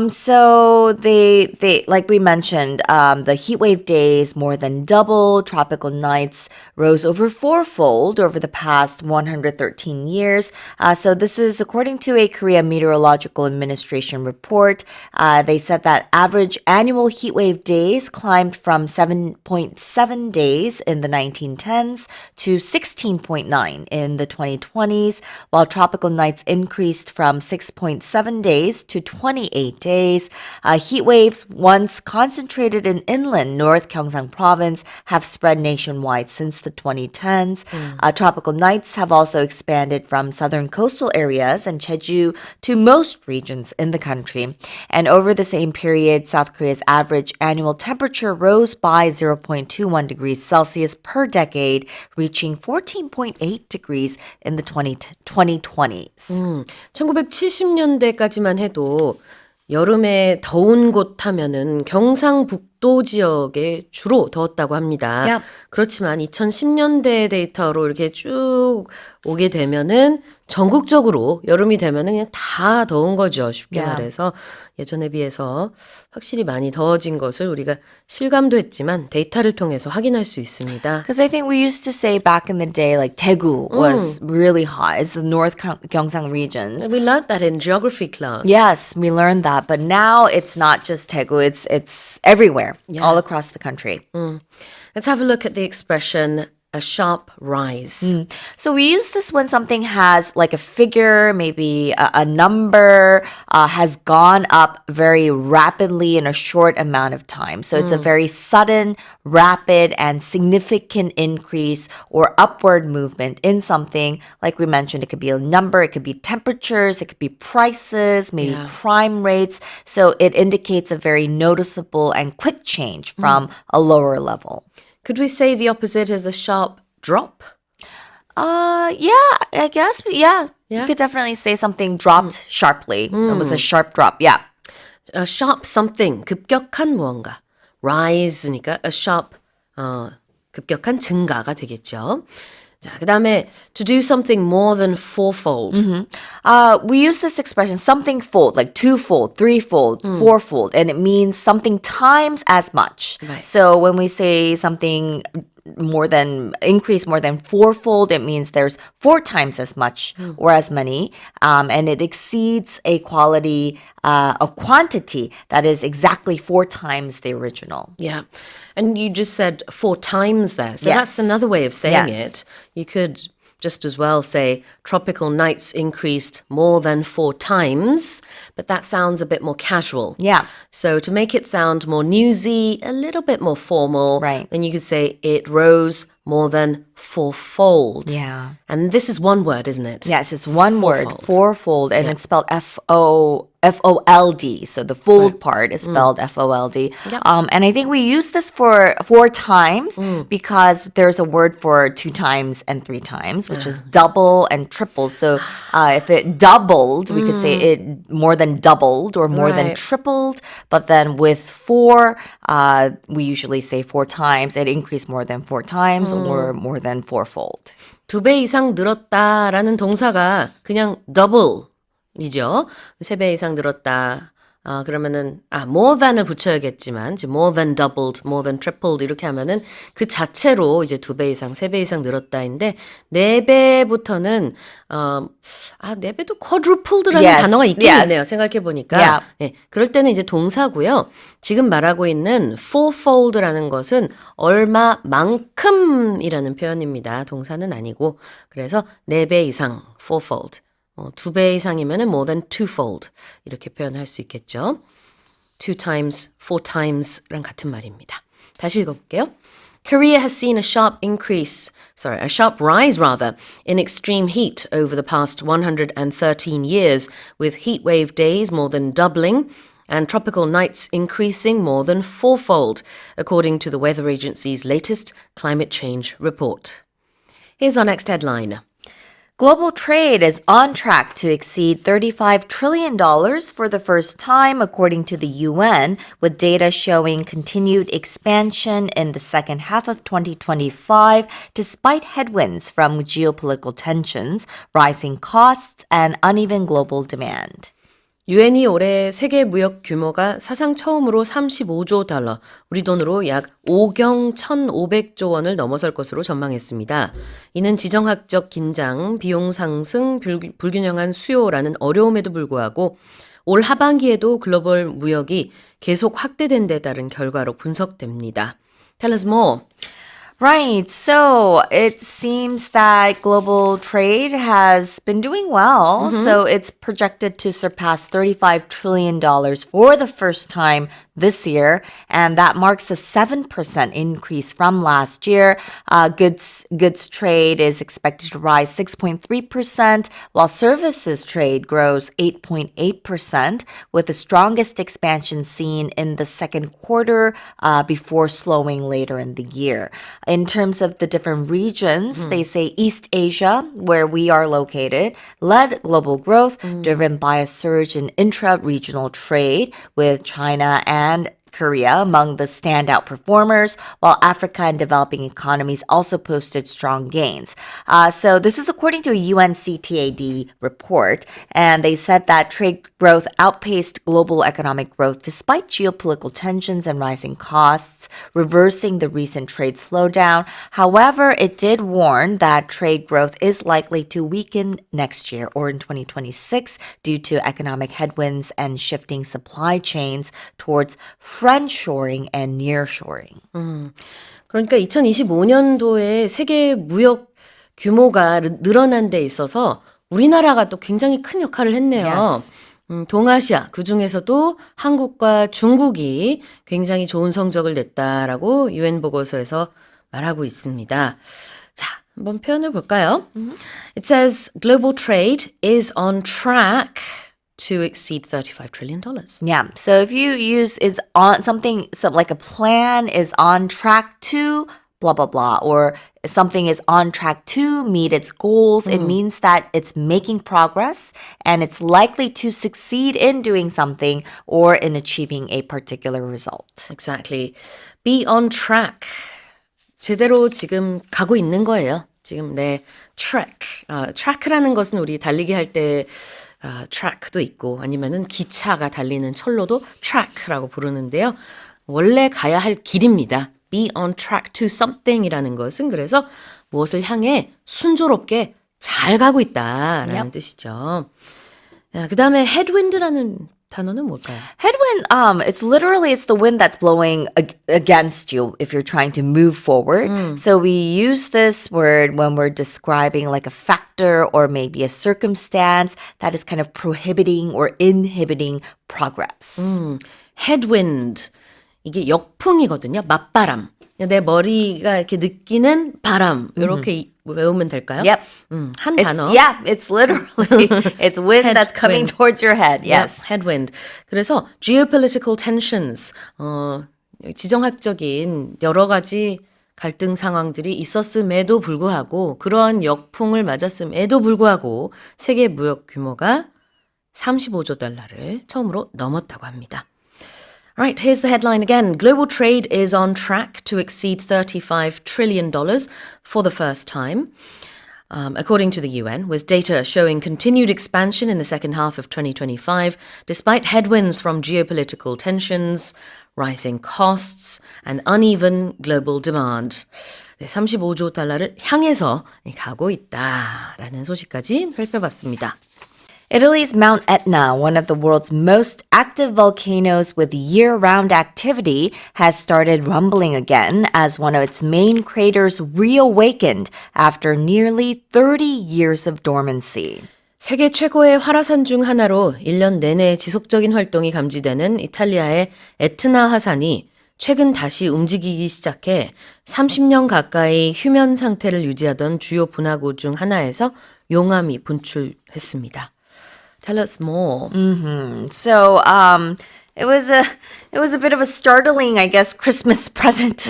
So they like we mentioned, the heat wave days more than doubled. Tropical nights rose over fourfold over the past 113 years. So this is according to a Korea Meteorological Administration report. They said that average annual heat wave days climbed from 7.7 days in the 1910s to 16.9 in the 2020s, while tropical nights increased from 6.7 days to 28 days. Heat waves, once concentrated in inland North Gyeongsang province, have spread nationwide since the 2010s. Tropical nights have also expanded from southern coastal areas and Jeju to most regions in the country. And over the same period, South Korea's average annual temperature rose by 0.21 degrees Celsius per decade, reaching 14.8 degrees in the 2020s. 1970년대까지만 해도 여름에 더운 곳 하면은 경상북도 지역에 주로 더웠다고 합니다. Yep. 그렇지만 2010년대 데이터로 이렇게 쭉 오게 되면은 전국적으로 여름이 되면은 그냥 다 더운 거죠. 쉽게 Yeah. 말해서 예전에 비해서 확실히 많이 더워진 것을 우리가 실감도 했지만 데이터를 통해서 확인할 수 있습니다. Because I think we used to say back in the day, like Daegu was really hot. It's the North Gyeongsang regions. We learned that in geography class. Yes, we learned that, but now it's not just Daegu. It's everywhere, all across the country. Let's have a look at the expression a sharp rise. So we use this when something has like a figure, maybe a number has gone up very rapidly in a short amount of time. So it's a very sudden, rapid, and significant increase or upward movement in something. Like we mentioned, it could be a number, it could be temperatures, it could be prices, maybe crime rates. So it indicates a very noticeable and quick change from a lower level. Could we say the opposite is a sharp drop? Yeah, I guess. Yeah. You Yeah? could definitely say something dropped sharply. It was a sharp drop. Yeah. A sharp something, 급격한 무언가. Rise니까 a sharp, 급격한 증가가 되겠죠. 자, 그다음에 to do something more than fourfold. We use this expression something fold, like twofold, threefold, fourfold, and it means something times as much. Right. So when we say something increase more than fourfold, it means there's 4 times as much or as many, and it exceeds a quantity that is exactly 4 times the original. Yeah. And you just said 4 times there. So Yes. that's another way of saying Yes. it. You could just as well say tropical nights increased more than 4 times, but that sounds a bit more casual. Yeah. So to make it sound more newsy, a little bit more formal, Right. then you could say it rose more than fourfold. Yeah. And this is one word, isn't it? Yes, it's one word, Fourfold. fourfold, and it's spelled F-O-L-D. So the fold part is spelled F-O-L-D. Yep. And I think we use this for 4 times because there's a word for 2 times and 3 times, which is double and triple. So if it doubled, we could say it more than doubled or more than Right. tripled. But then with 4, we usually say 4 times. It increased more than 4 times or more than fourfold. 2배 이상 늘었다라는 동사가 그냥 double이죠. 3배 이상 늘었다. 그러면은 more than을 붙여야겠지만 이제 more than doubled, more than tripled 이렇게 하면은 그 자체로 이제 2배 이상, 3배 이상 늘었다인데 4배부터는 4배도 quadrupled라는 Yes, 단어가 있긴 yes. 있네요. 생각해 보니까. Yeah. 예, 그럴 때는 이제 동사고요. 지금 말하고 있는 fourfold라는 것은 얼마만큼이라는 표현입니다. 동사는 아니고. 그래서 4배 이상 fourfold. 2배 이상이면은 more than twofold 이렇게 표현할 수 있겠죠. 2 times, 4 times랑 같은 말입니다. 다시 읽어볼게요. Korea has seen a sharp rise in extreme heat over the past 113 years, with heat wave days more than doubling and tropical nights increasing more than fourfold, according to the weather agency's latest climate change report. Here's our next headline. Global trade is on track to exceed $35 trillion for the first time, according to the UN, with data showing continued expansion in the second half of 2025, despite headwinds from geopolitical tensions, rising costs, and uneven global demand. 유엔이 올해 세계 무역 규모가 사상 처음으로 35조 달러, 우리 돈으로 약 5경 1,500조 원을 넘어설 것으로 전망했습니다. 이는 지정학적 긴장, 비용 상승, 불균형한 수요라는 어려움에도 불구하고 올 하반기에도 글로벌 무역이 계속 확대된 데 따른 결과로 분석됩니다. Tell us more. Right. So it seems that global trade has been doing well. So it's projected to surpass $35 trillion for the first time this year. And that marks a 7% increase from last year. Goods trade is expected to rise 6.3%, while services trade grows 8.8%, with the strongest expansion seen in the second quarter before slowing later in the year. In terms of the different regions, they say East Asia, where we are located, led global growth driven by a surge in intra-regional trade with China and Korea among the standout performers, while Africa and developing economies also posted strong gains. So this is according to a UNCTAD report, and they said that trade growth outpaced global economic growth despite geopolitical tensions and rising costs, reversing the recent trade slowdown. However, it did warn that trade growth is likely to weaken next year or in 2026 due to economic headwinds and shifting supply chains towards friendshoring and nearshoring. 그러니까 2025년도에 세계 무역 규모가 늘어난 데 있어서 우리나라가 또 굉장히 큰 역할을 했네요. 동아시아, 그중에서도 한국과 중국이 굉장히 좋은 성적을 냈다라고 유엔 보고서에서 말하고 있습니다. 자, 한번 표현을 볼까요? It says global trade is on track to exceed $35 trillion. Yeah. So if you use is on something, so like a plan is on track to blah, blah, blah, or something is on track to meet its goals, it means that it's making progress and it's likely to succeed in doing something or in achieving a particular result. Exactly. Be on track. 제대로 지금 가고 있는 거예요. 지금 track. track라는 것은 우리 달리기 할 때 track도 있고 아니면은 기차가 달리는 철로도 track라고 부르는데요. 원래 가야 할 길입니다. Be on track to something이라는 것은 그래서 무엇을 향해 순조롭게 잘 가고 있다라는 뜻이죠. 그 다음에 headwind라는 단어는 뭘까요? Headwind, it's the wind that's blowing against you if you're trying to move forward. So we use this word when we're describing like a factor or maybe a circumstance that is kind of prohibiting or inhibiting progress. headwind. 이게 역풍이거든요. 맞바람. 내 머리가 이렇게 느끼는 바람. 이렇게 외우면 될까요? Yep. 한 단어. It's literally, it's wind that's coming towards your head. Yes. Yeah, headwind. 그래서 geopolitical tensions, 지정학적인 여러 가지 갈등 상황들이 있었음에도 불구하고 그러한 역풍을 맞았음에도 불구하고 세계 무역 규모가 35조 달러를 처음으로 넘었다고 합니다. Right, here's the headline again. Global trade is on track to exceed $35 trillion for the first time, according to the UN, with data showing continued expansion in the second half of 2025, despite headwinds from geopolitical tensions, rising costs, and uneven global demand. 35조 달러를 향해서 가고 있다라는 소식까지 살펴봤습니다. Italy's Mount Etna, one of the world's most active volcanoes with year-round activity, has started rumbling again as one of its main craters reawakened after nearly 30 years of dormancy. 세계 최고의 활화산 중 하나로 1년 내내 지속적인 활동이 감지되는 이탈리아의 에트나 화산이 최근 다시 움직이기 시작해 30년 가까이 휴면 상태를 유지하던 주요 분화구 중 하나에서 용암이 분출했습니다. Tell us more. So, it was a bit of a startling, I guess, Christmas present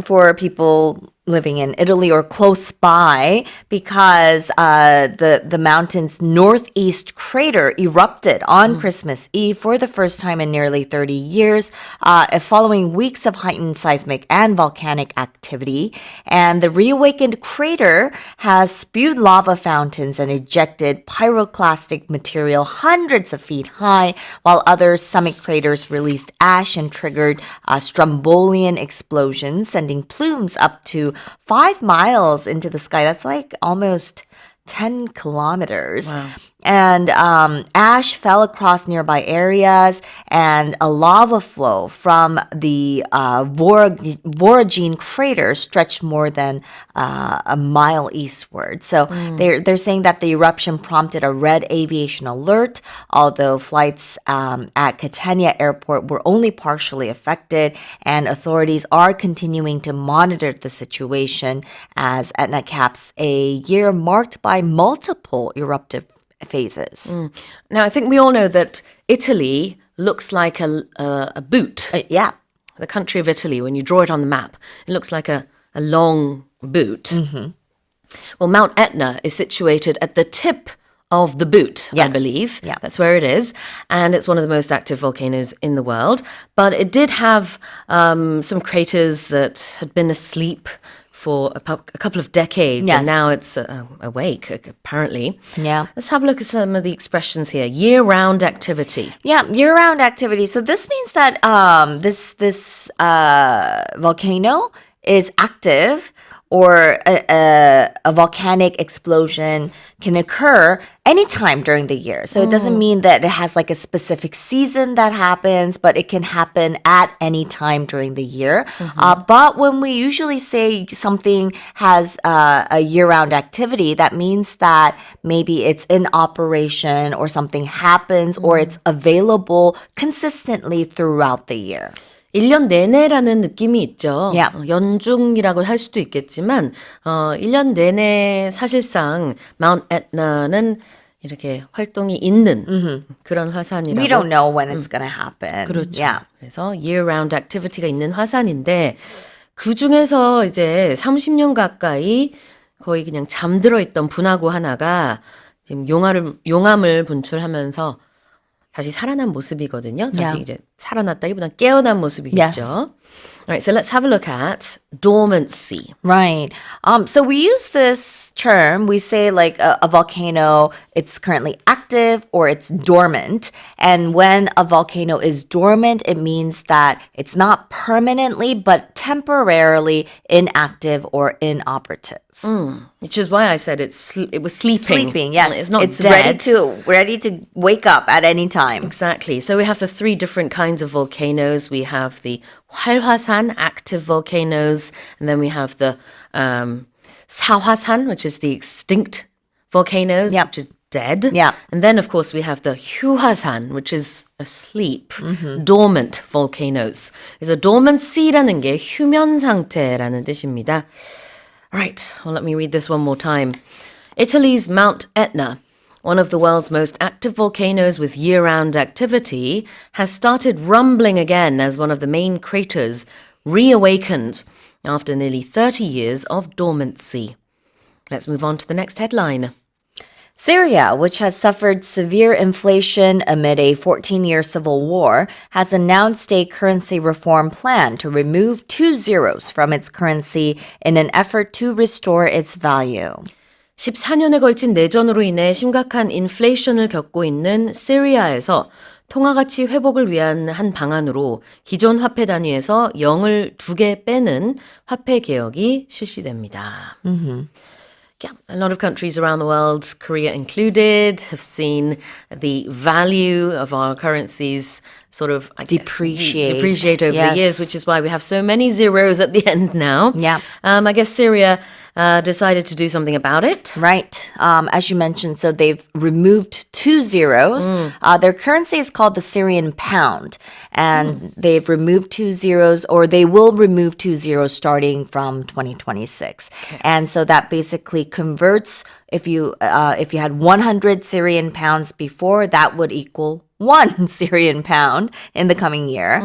for people living in Italy or close by because the mountain's northeast crater erupted on Christmas Eve for the first time in nearly 30 years, following weeks of heightened seismic and volcanic activity. And the reawakened crater has spewed lava fountains and ejected pyroclastic material hundreds of feet high, while other summit craters released ash and triggered strombolian explosions, sending plumes up to 5 miles into the sky. That's like almost 10 kilometers. Wow. And ash fell across nearby areas, and a lava flow from the Voragine crater stretched more than a mile eastward. So they're saying that the eruption prompted a red aviation alert, although flights at Catania Airport were only partially affected, and authorities are continuing to monitor the situation as Etna caps a year marked by multiple eruptive phases. Now, I think we all know that Italy looks like a boot. Yeah. The country of Italy, when you draw it on the map, it looks like a long boot. Well, Mount Etna is situated at the tip of the boot, I Yes. believe. Yeah. That's where it is. And it's one of the most active volcanoes in the world. But it did have some craters that had been asleep for a couple of decades, Yes. and now it's awake, apparently. Yeah. Let's have a look at some of the expressions here. Year-round activity. Yeah, year-round activity. So this means that this volcano is active, or a volcanic explosion can occur anytime during the year. So it doesn't mean that it has like a specific season that happens, but it can happen at any time during the year. But when we usually say something has a year-round activity, that means that maybe it's in operation or something happens or it's available consistently throughout the year. 1년 내내라는 느낌이 있죠. Yeah. 연중이라고 할 수도 있겠지만 1년 내내 사실상 마운트 에트나는 이렇게 활동이 있는 그런 화산이라고. We don't know when it's going to happen. 그렇죠. Yeah. 그래서 year-round activity가 있는 화산인데 그 중에서 이제 30년 가까이 거의 그냥 잠들어 있던 분화구 하나가 지금 용암을 분출하면서 다시 살아난 모습이거든요. 다시 Yeah. 이제 살아났다기보다는 깨어난 모습이겠죠. All right, so let's have a look at dormancy. Right. So we use this term. We say like a volcano, it's currently active or it's dormant. And when a volcano is dormant, it means that it's not permanently, but temporarily inactive or inoperative. Which is why I said it was sleeping. Sleeping, yes. It's not it's dead. ready to wake up at any time. Exactly. So we have the three different kinds of volcanoes. We have the 활화산, active volcanoes, and then we have the 사화산, which is the extinct volcanoes, Yep. which is dead. Yeah. And then, of course, we have the 휴화산, which is asleep, dormant volcanoes. 그래서 dormancy라는 게 휴면 상태라는 뜻입니다. All right, well, let me read this one more time. Italy's Mount Etna, one of the world's most active volcanoes with year-round activity, has started rumbling again as one of the main craters reawakened after nearly 30 years of dormancy. Let's move on to the next headline. Syria, which has suffered severe inflation amid a 14-year civil war, has announced a currency reform plan to remove 2 zeros from its currency in an effort to restore its value. 14년에 걸친 내전으로 인해 심각한 인플레이션을 겪고 있는 시리아에서 통화가치 회복을 위한 한 방안으로 기존 화폐 단위에서 0을 2개 빼는 화폐 개혁이 실시됩니다. Yeah, a lot of countries around the world, Korea included, have seen the value of our currencies sort of depreciate over the years, which is why we have so many zeros at the end now. Yeah. I guess Syria decided to do something about it. Right. As you mentioned, so they've removed 2 zeros. Their currency is called the Syrian pound. And they've removed 2 zeros, or they will remove 2 zeros starting from 2026. And so that basically converts, if you had 100 Syrian pounds before, that would equal 1 Syrian pound in the coming year.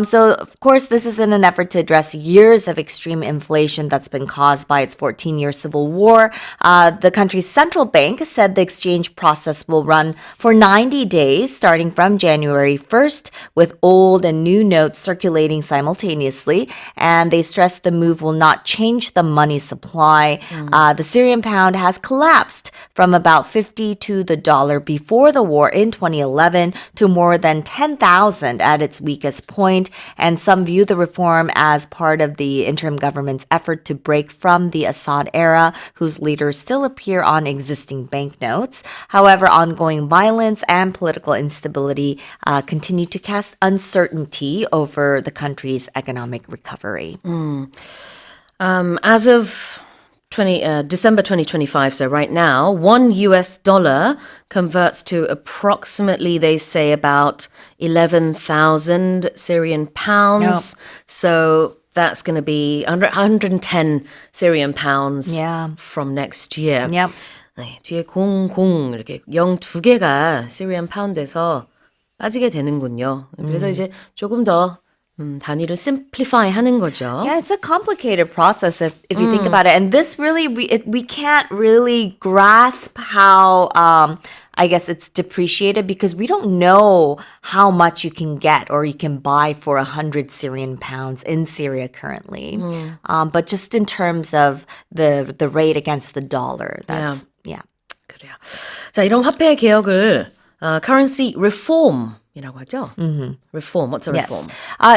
So, of course, this is in an effort to address years of extreme inflation that's been caused by its 14-year civil war. The country's central bank said the exchange process will run for 90 days, starting from January 1st, with old and new notes circulating simultaneously. And they stressed the move will not change the money supply. The Syrian pound has collapsed from about 50 to the dollar before the war in 2011 to more than 10,000 at its weakest point, and some view the reform as part of the interim government's effort to break from the Assad era, whose leaders still appear on existing banknotes. However, ongoing violence and political instability continue to cast uncertainty over the country's economic recovery. As of December 2025, so right now, $1 converts to approximately, they say, about 11,000 Syrian pounds. Yep. So that's going to be 110 Syrian pounds from next year. Yep. 네, 뒤에 00 이렇게 0 두 개가 Syrian pound에서 빠지게 되는군요. 그래서 이제 조금 더 단위를 simplify 하는 거죠. Yeah, it's a complicated process if you think about it. And this really, we can't really grasp how, I guess it's depreciated because we don't know how much you can get or you can buy for 100 Syrian pounds in Syria currently. But just in terms of the rate against the dollar, that's, yeah. 그래요. 자, 이런 화폐 개혁을 currency reform 이라고 하죠. Reform. What's a reform?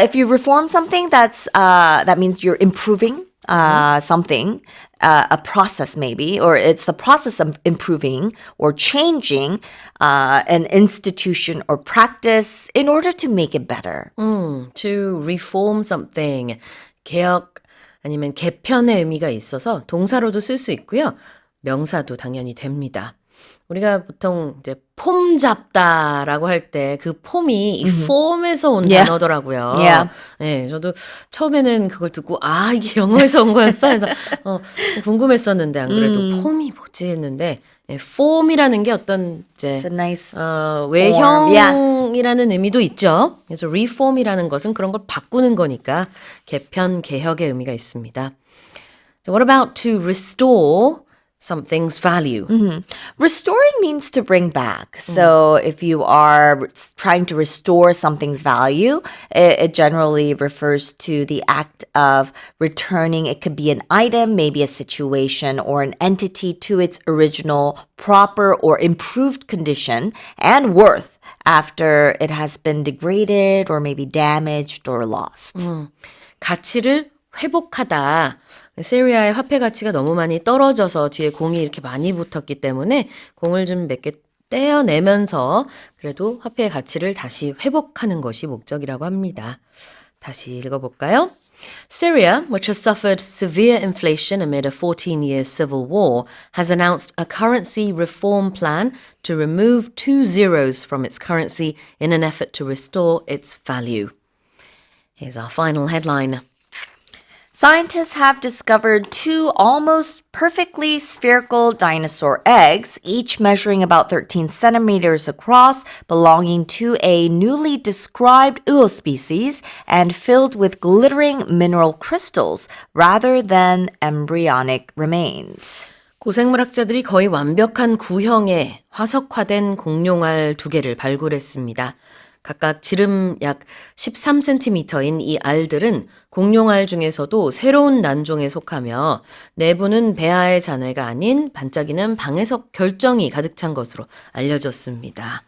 If you reform something, that means you're improving something, a process maybe, or it's the process of improving or changing an institution or practice in order to make it better. To reform something. 개혁 아니면 개편의 의미가 있어서 동사로도 쓸 수 있고요. 명사도 당연히 됩니다. 우리가 보통 이제 폼 잡다라고 할 때 그 폼이 이 폼에서 온 단어더라고요. 네, 저도 처음에는 그걸 듣고 이게 영어에서 온 거였어? 해서 궁금했었는데 안 그래도 폼이 뭐지 했는데 폼이라는 게 어떤 이제 It's a nice 외형이라는 의미도 있죠. 그래서 reform이라는 것은 그런 걸 바꾸는 거니까 개편, 개혁의 의미가 있습니다. So what about to restore something's value. Restoring means to bring back. So if you are trying to restore something's value, it generally refers to the act of returning. It could be an item, maybe a situation or an entity to its original, proper, or improved condition and worth after it has been degraded or maybe damaged or lost. 가치를 회복하다. 세리아의 화폐 가치가 너무 많이 떨어져서 뒤에 공이 이렇게 많이 붙었기 때문에 공을 좀 몇 개 떼어내면서 그래도 화폐의 가치를 다시 회복하는 것이 목적이라고 합니다. 다시 읽어볼까요? Syria, which has suffered severe inflation amid a 14-year civil war, has announced a currency reform plan to remove 2 zeros from its currency in an effort to restore its value. Here's our final headline. Scientists have discovered 2 almost perfectly spherical dinosaur eggs, each measuring about 13 centimeters across, belonging to a newly described Uo species and filled with glittering mineral crystals rather than embryonic remains. 고생물학자들이 거의 완벽한 구형의 화석화된 공룡알 2개를 발굴했습니다. 각각 지름 약 13cm인 이 알들은 공룡알 중에서도 새로운 난종에 속하며 내부는 배아의 잔해가 아닌 반짝이는 방해석 결정이 가득 찬 것으로 알려졌습니다.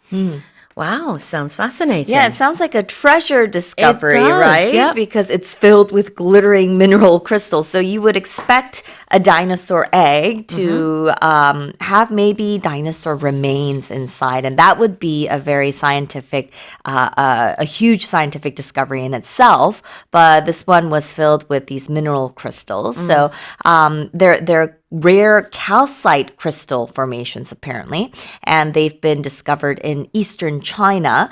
Wow, sounds fascinating. Yeah, it sounds like a treasure discovery, It does, right? yeah. Because it's filled with glittering mineral crystals. So you would expect a dinosaur egg to have maybe dinosaur remains inside, and that would be a very scientific, a huge scientific discovery in itself. But this one was filled with these mineral crystals. So they're rare calcite crystal formations, apparently, and they've been discovered in eastern China.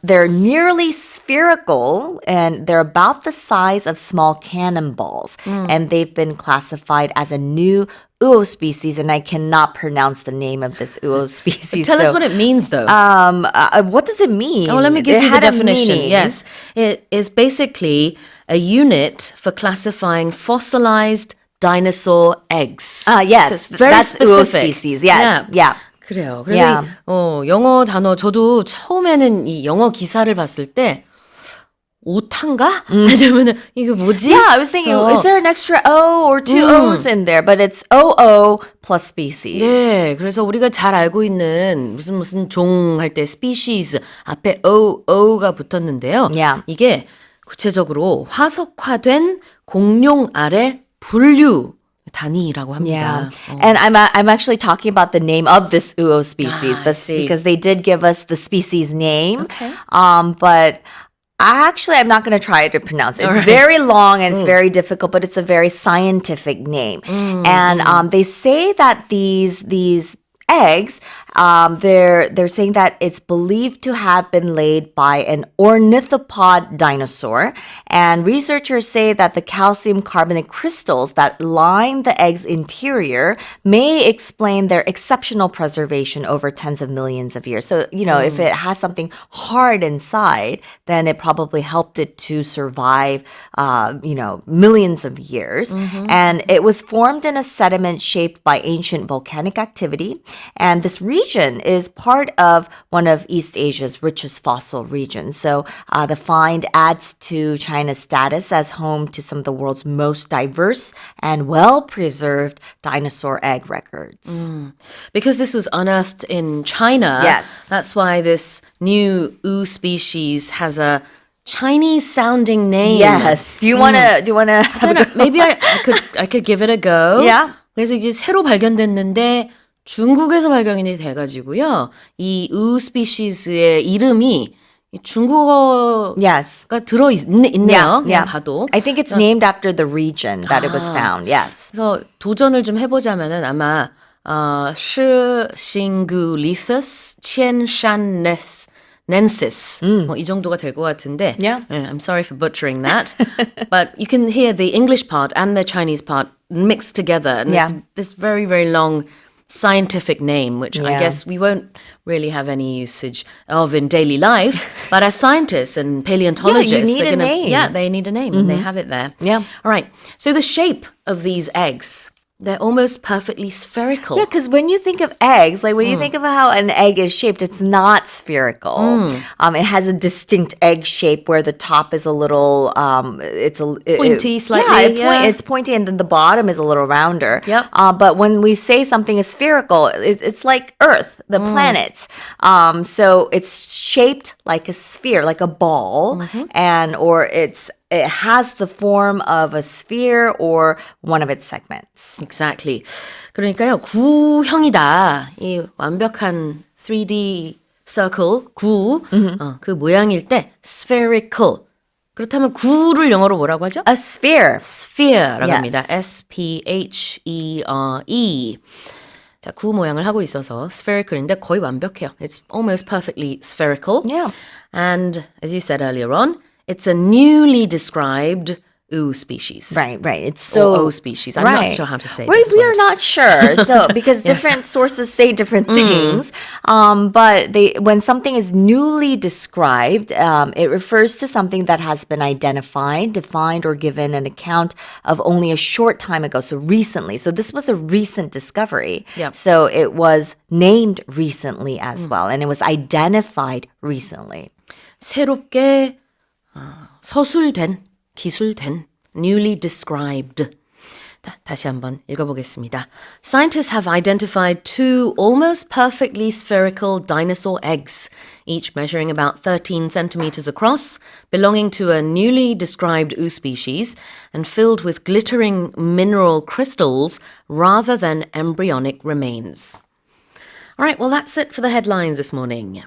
They're nearly spherical, and they're about the size of small cannonballs, and they've been classified as a new Uo species, and I cannot pronounce the name of this Uo species. Tell us what it means, though. What does it mean? Oh, let me give It you the had a definition. meaning. Yes. It is basically a unit for classifying fossilized dinosaur eggs. Yes, So it's very that's Uo specific. species. Yes, yeah. 그래요. 그래서 Yeah. 영어 단어 저도 처음에는 이 영어 기사를 봤을 때 오탄가? 아니면은 이게 뭐지? Yeah, I was thinking, is there an extra O or 2 O's in there? But it's OO plus species. 네, 그래서 우리가 잘 알고 있는 무슨 종 할 때 species 앞에 O가 붙었는데요. Yeah. 이게 구체적으로 화석화된 공룡알의 분류 단위라고 합니다. Yeah. And I'm actually talking about the name of this Uo species, I but see. because they did give us the species name. Okay. But I'm not going to try to pronounce it. It's right. very long and it's very difficult, but it's a very scientific name. And they say that these eggs, they're saying that it's believed to have been laid by an ornithopod dinosaur. And researchers say that the calcium carbonate crystals that line the egg's interior may explain their exceptional preservation over tens of millions of years. So, if it has something hard inside, then it probably helped it to survive, millions of years. And it was formed in a sediment shaped by ancient volcanic activity. And this region is part of one of East Asia's richest fossil regions. So the find adds to China's status as home to some of the world's most diverse and well-preserved dinosaur egg records. Because this was unearthed in China. Yes. That's why this new Wu species has a Chinese sounding name. Yes. Do you want to have a go? Maybe I could give it a go. Yeah. 그래서 이제 새로 발견됐는데 중국에서 발견이 돼가지고요. 이 우 스피시스의 이름이 중국어가 Yes. 있네요. 그냥 봐도. I think it's named after the region that it was found. Yes. 그래서 도전을 좀 해보자면은 아마 시싱구리θ스 치엔샨넨시스 이 정도가 될 것 같은데. Yeah. I'm sorry for butchering that, but you can hear the English part and the Chinese part mixed together, and Yeah. this very very long scientific name, which I Yeah. guess we won't really have any usage of in daily life. But as scientists and paleontologists, need they're a name. Yeah, they need a name, and they have it there. Yeah. All right. So the shape of these eggs They're almost perfectly spherical. Yeah, because when you think of eggs, like when you think of how an egg is shaped, it's not spherical. It has a distinct egg shape where the top is a little, Pointy slightly, yeah. It's pointy, and then the bottom is a little rounder. Yep. But when we say something is spherical, it's like Earth, the planets. So it's shaped like a sphere, like a ball, it has the form of a sphere or one of its segments. Exactly. 그러니까요, 구형이다. 이 완벽한 3D circle, 구, 그 모양일 때 spherical. 그렇다면 구를 영어로 뭐라고 하죠? A sphere. sphere라고 Yes. 합니다. S-P-H-E-R-E. 자, 구 모양을 하고 있어서 spherical인데 거의 완벽해요. It's almost perfectly spherical. Yeah. And as you said earlier on, it's a newly described ooh species. Right. It's so O species. I'm not sure how to say this We are word. not sure. So because different sources say different things, but when something is newly described, it refers to something that has been identified, defined, or given an account of only a short time ago. So recently. So this was a recent discovery. Yep. So it was named recently as well, and it was identified recently. 새롭게 서술된, 기술된, newly described. 다시 한번 읽어보겠습니다. Scientists have identified 2 almost perfectly spherical dinosaur eggs, each measuring about 13 centimeters across, belonging to a newly described ooh species and filled with glittering mineral crystals rather than embryonic remains. All right, well, that's it for the headlines this morning.